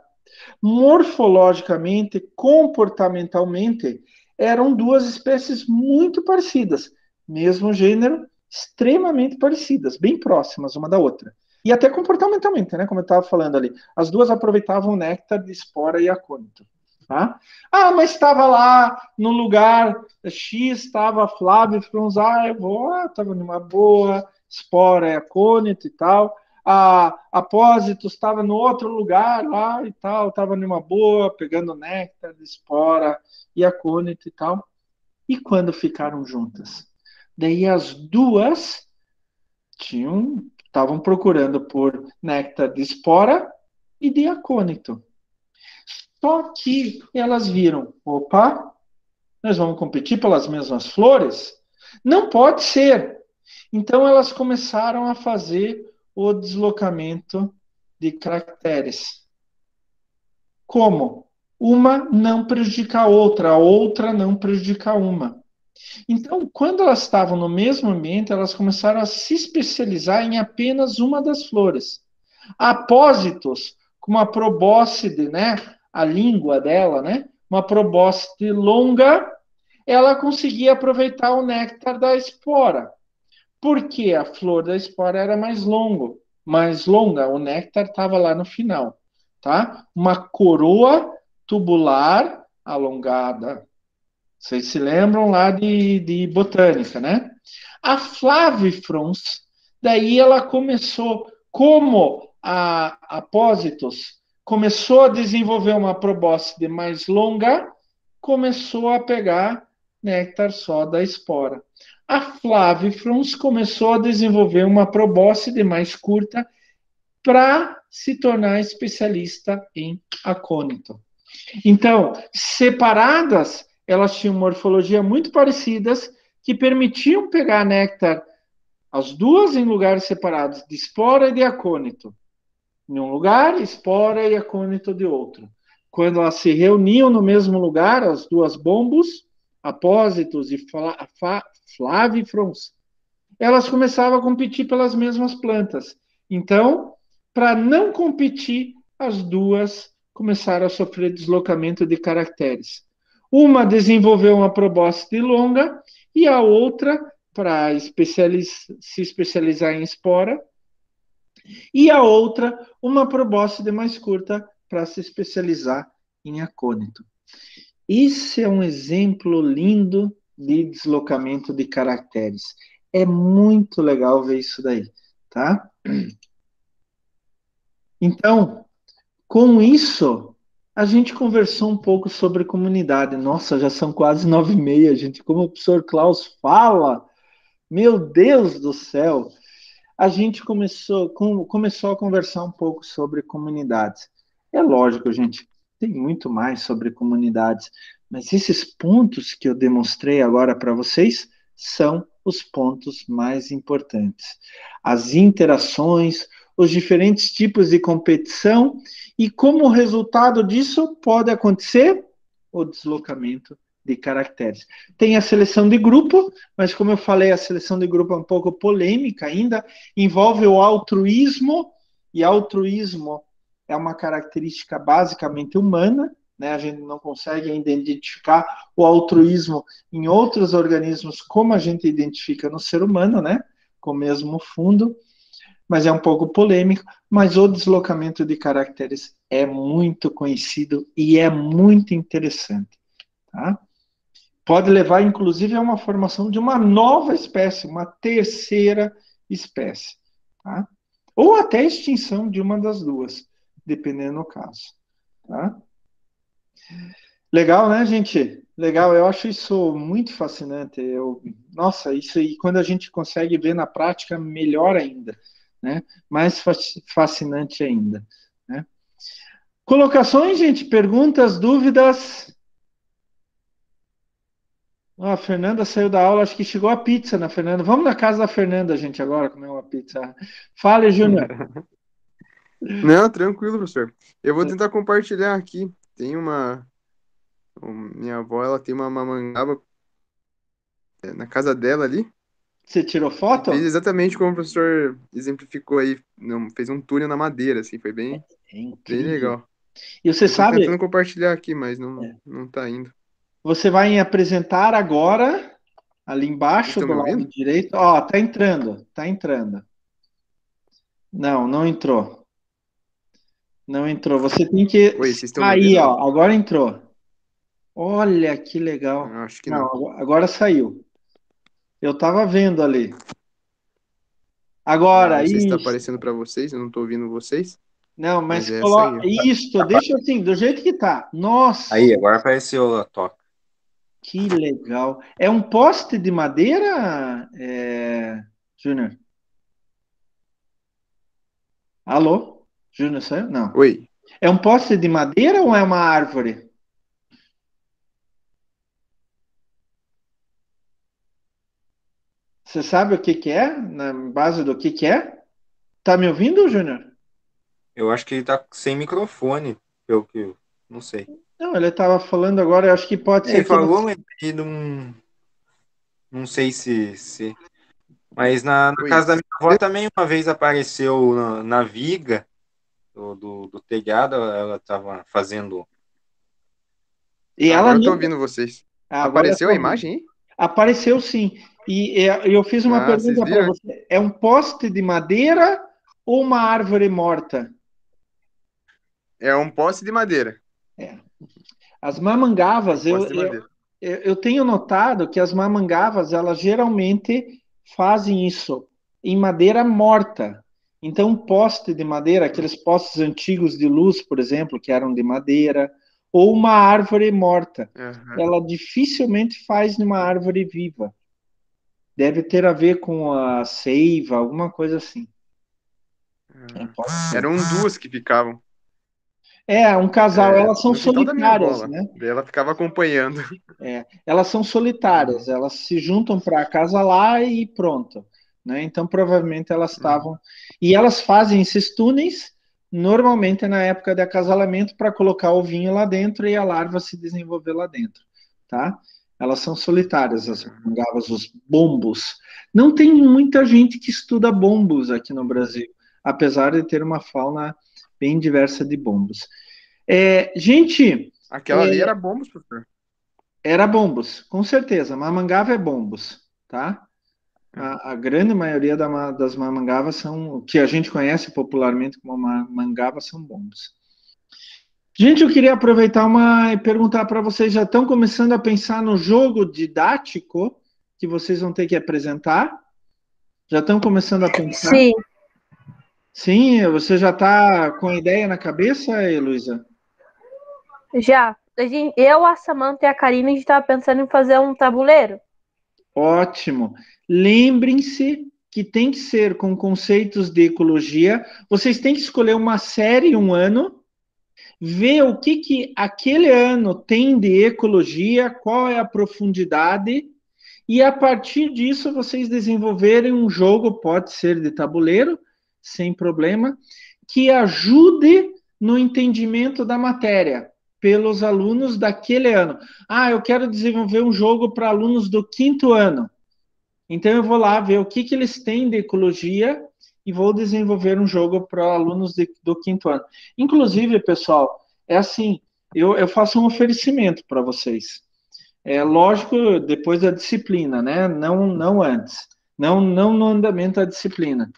Morfologicamente, comportamentalmente, eram duas espécies muito parecidas, mesmo gênero, extremamente parecidas, bem próximas uma da outra. E até comportamentalmente, né? Como eu estava falando ali. As duas aproveitavam o néctar de espora e acônito. Tá? Ah, mas estava lá no lugar X, estava Flávio Frunz, eu vou, estava numa boa, espora e acônito e tal. A Apósito estava no outro lugar lá e tal, estava numa boa, pegando néctar de espora e acônito e tal. E quando ficaram juntas? Daí as duas estavam procurando por néctar de espora e de acônito. Só que elas viram, opa, nós vamos competir pelas mesmas flores? Não pode ser. Então elas começaram a fazer o deslocamento de caracteres. Como? Uma não prejudica a outra não prejudica uma. Então, quando elas estavam no mesmo ambiente, elas começaram a se especializar em apenas uma das flores. Apósitos, com uma probóscide, né? A língua dela, né? Uma probóscide longa, ela conseguia aproveitar o néctar da espora. Porque a flor da espora era mais longa, o néctar estava lá no final, tá? Uma coroa tubular alongada. Vocês se lembram lá de botânica, né? A Flavifrons, daí ela começou, como a Apósitos começou a desenvolver uma probóscide mais longa, começou a pegar néctar só da espora. A Flavifrons começou a desenvolver uma probóscide mais curta para se tornar especialista em acônito. Então, separadas, elas tinham morfologia muito parecidas, que permitiam pegar néctar, as duas em lugares separados, de espora e de acônito. Em um lugar, espora e acônito de outro. Quando elas se reuniam no mesmo lugar, as duas bombos, apósitos e flavifrons, elas começavam a competir pelas mesmas plantas. Então, para não competir, as duas começaram a sofrer deslocamento de caracteres. Uma desenvolveu uma probóscide longa e a outra, para se especializar em espora, e a outra, uma probóscide mais curta para se especializar em acônito. Isso é um exemplo lindo de deslocamento de caracteres. É muito legal ver isso daí, tá? Então, com isso, a gente conversou um pouco sobre comunidade. Nossa, já são quase 9h30, gente. Como o professor Klaus fala, meu Deus do céu! A gente começou a conversar um pouco sobre comunidades. É lógico, gente, tem muito mais sobre comunidades, mas esses pontos que eu demonstrei agora para vocês são os pontos mais importantes. As interações, os diferentes tipos de competição e como resultado disso pode acontecer o deslocamento de caracteres. Tem a seleção de grupo, mas como eu falei, a seleção de grupo é um pouco polêmica ainda, envolve o altruísmo, e altruísmo é uma característica basicamente humana, né? A gente não consegue identificar o altruísmo em outros organismos como a gente identifica no ser humano, né? Com o mesmo fundo, mas é um pouco polêmico, mas o deslocamento de caracteres é muito conhecido e é muito interessante, tá? Pode levar, inclusive, a uma formação de uma nova espécie, uma terceira espécie, tá? Ou até a extinção de uma das duas, dependendo do caso, tá? Legal, né, gente? Legal, eu acho isso muito fascinante. Nossa, isso aí, quando a gente consegue ver na prática, melhor ainda, né? Mais fascinante ainda, né? Colocações, gente? Perguntas, dúvidas? A Fernanda saiu da aula, acho que chegou a pizza na Fernanda. Vamos na casa da Fernanda, gente, agora comer uma pizza. Fale, Júnior. Não, tranquilo, professor. Eu vou tentar compartilhar aqui. Tem minha avó, ela tem uma mamangaba na casa dela ali. Você tirou E fez foto? exatamente como o professor exemplificou aí. Não, fez um túnel na madeira, assim, foi É bem incrível. legal. E você Eu tô tentando sabe, compartilhar aqui, mas não tá indo. Você vai em apresentar agora, ali Vocês embaixo estão do me lado ouvindo? direito. Ó, tá entrando, tá entrando. Não, não entrou. Não entrou. Você tem que. Oi, vocês estão me Aí, ouvindo? ó, agora entrou. Olha que legal. Acho que Não, não. agora saiu. Eu tava vendo ali. Ah, Agora, não sei se está isso. aparecendo para vocês, eu não estou ouvindo vocês, Não, mas mas é essa aí, coloca ó. isto, deixa assim, do jeito que tá. Nossa, Aí, agora apareceu a toca. que legal. É um poste de madeira, Júnior? Alô? Júnior, saiu? Não. Oi, É um poste de madeira ou é uma árvore? Você sabe o que que é? Na base do que é? Tá me ouvindo, Júnior? Eu acho que ele tá sem microfone, pelo que eu não sei. Não, ele estava falando agora, eu acho que pode Ele ser que. falou, mas ele não sei se. Mas na oi. casa da minha avó também uma vez apareceu na viga do telhado, ela estava fazendo. E ela Agora eu estou não. ouvindo vocês. Agora eu Apareceu tô a ouvindo. imagem aí? Apareceu sim. E eu fiz uma Ah, vocês pergunta para viram? você. É um poste de madeira ou uma árvore morta? É um poste de madeira. É. As É um mamangavas, poste de madeira. eu tenho notado que as mamangavas, elas geralmente fazem isso em madeira morta. Então, um poste de madeira, aqueles postes antigos de luz, por exemplo, que eram de madeira, ou uma árvore morta, Aham. ela dificilmente faz numa árvore viva. Deve ter a ver com a seiva, alguma coisa assim. Ah. Pode ser. Eram duas que ficavam Um casal, elas são no quintal da minha avó solitárias, lá. né? Daí ela ficava acompanhando. Elas são solitárias, Uhum, elas se juntam para casa lá e pronto, né? Então provavelmente elas uhum. estavam e elas fazem esses túneis normalmente na época de acasalamento para colocar o vinho lá dentro e a larva se desenvolver lá dentro, tá? Elas são solitárias, as mangavas, os bombos. Não tem muita gente que estuda bombos aqui no Brasil, apesar de ter uma fauna bem diversa de bombos. Gente, Aquela ali era bombos, professor. era bombos, com certeza. Mamangava é bombos, tá? Uhum. A grande maioria das mamangavas são, o que a gente conhece popularmente como mangava, são bombos. Gente, eu queria aproveitar e perguntar para vocês, já estão começando a pensar no jogo didático que vocês vão ter que apresentar? Já estão começando a pensar? Sim, Sim, você já está com a ideia na cabeça, Heloísa? já. Eu, a Samantha e a Karina, a gente estava pensando em fazer um tabuleiro. Ótimo. Lembrem-se que tem que ser com conceitos de ecologia. Vocês têm que escolher uma série, um ano, ver o que aquele ano tem de ecologia, qual é a profundidade, e a partir disso vocês desenvolverem um jogo, pode ser de tabuleiro, sem problema, que ajude no entendimento da matéria pelos alunos daquele ano. Ah, eu quero desenvolver um jogo para alunos do quinto ano. Então eu vou lá ver o que eles têm de ecologia e vou desenvolver um jogo para alunos do quinto ano. Inclusive, pessoal, é assim, eu faço um oferecimento para vocês. É lógico, depois da disciplina, né? Não antes. Não no andamento da disciplina.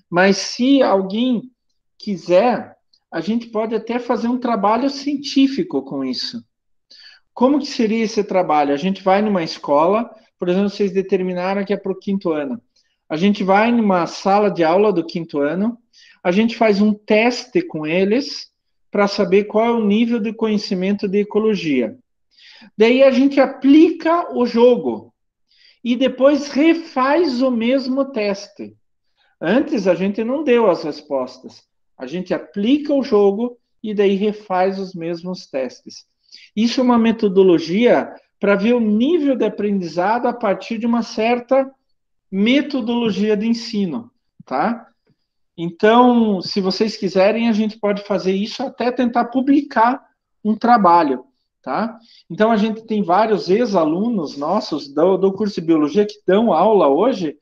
Mas se alguém quiser, a gente pode até fazer um trabalho científico com isso. Como que seria esse trabalho? A gente vai numa escola, por exemplo, vocês determinaram que é para o quinto ano. A gente vai numa sala de aula do quinto ano, a gente faz um teste com eles para saber qual é o nível de conhecimento de ecologia. Daí a gente aplica o jogo e depois refaz o mesmo teste. Antes a gente não deu as respostas. A gente aplica o jogo e daí refaz os mesmos testes. Isso é uma metodologia para ver o nível de aprendizado a partir de uma certa metodologia de ensino, tá? Então, se vocês quiserem, a gente pode fazer isso até tentar publicar um trabalho, tá? Então, a gente tem vários ex-alunos nossos do curso de biologia que dão aula hoje.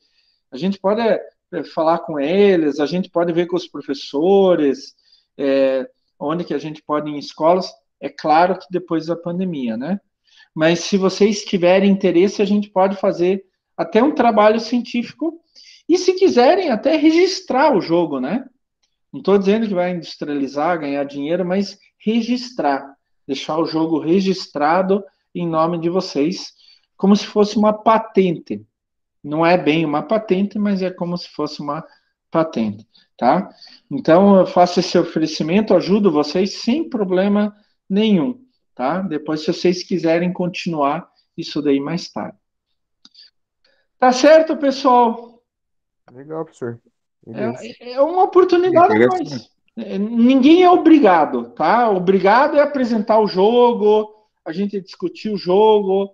A gente pode falar com eles, a gente pode ver com os professores, onde que a gente pode ir em escolas. É claro que depois da pandemia, né? mas se vocês tiverem interesse, a gente pode fazer até um trabalho científico, e se quiserem, até registrar o jogo, né? Não estou dizendo que vai industrializar, ganhar dinheiro, mas registrar, deixar o jogo registrado em nome de vocês, como se fosse uma patente. Não é bem uma patente, mas é como se fosse uma patente, tá? Então, eu faço esse oferecimento, ajudo vocês sem problema nenhum, tá? Depois, se vocês quiserem continuar isso daí mais tarde. Tá certo, pessoal? Legal, professor. Beleza. É uma oportunidade a mais. Ninguém é obrigado, tá? Obrigado é apresentar o jogo, a gente discutir o jogo,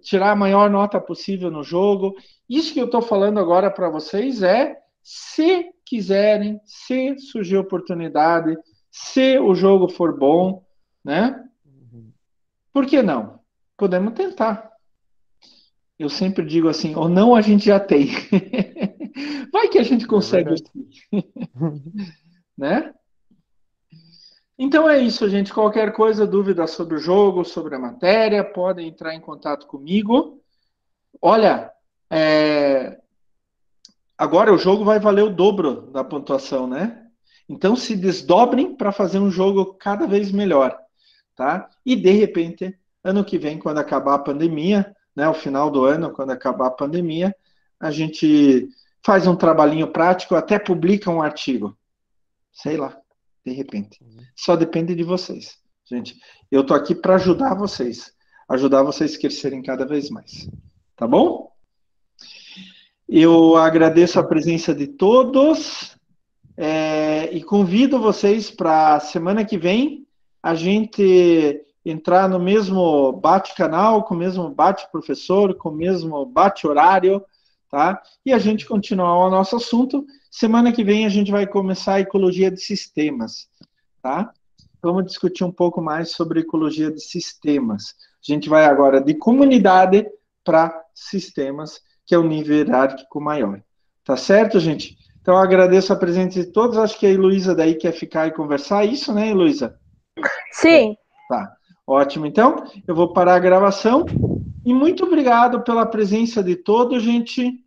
tirar a maior nota possível no jogo. Isso que eu estou falando agora para vocês é, se quiserem, se surgir oportunidade, se o jogo for bom, né? Por que não? Podemos tentar. Eu sempre digo assim, ou não a gente já tem. Vai que a gente consegue, né? Então é isso, gente. Qualquer coisa, dúvida sobre o jogo, sobre a matéria, podem entrar em contato comigo. Olha, agora o jogo vai valer o dobro da pontuação, né? Então se desdobrem para fazer um jogo cada vez melhor, tá? E de repente, ano que vem, quando acabar a pandemia, né? O final do ano, quando acabar a pandemia, a gente faz um trabalhinho prático, até publica um artigo. Sei lá, de repente. Só depende de vocês, gente. Eu tô aqui para ajudar vocês a crescerem cada vez mais. Tá bom? Eu agradeço a presença de todos e convido vocês para semana que vem a gente entrar no mesmo bate-canal, com o mesmo bate-professor, com o mesmo bate-horário, tá? E a gente continuar o nosso assunto. Semana que vem a gente vai começar a ecologia de sistemas, tá? Vamos discutir um pouco mais sobre ecologia de sistemas. A gente vai agora de comunidade para sistemas, que é o nível hierárquico maior. Tá certo, gente? Então, eu agradeço a presença de todos. Acho que a Heloísa daí quer ficar e conversar. Isso, né, Heloísa? Sim. Tá. Ótimo. Então, eu vou parar a gravação. E muito obrigado pela presença de todos, gente.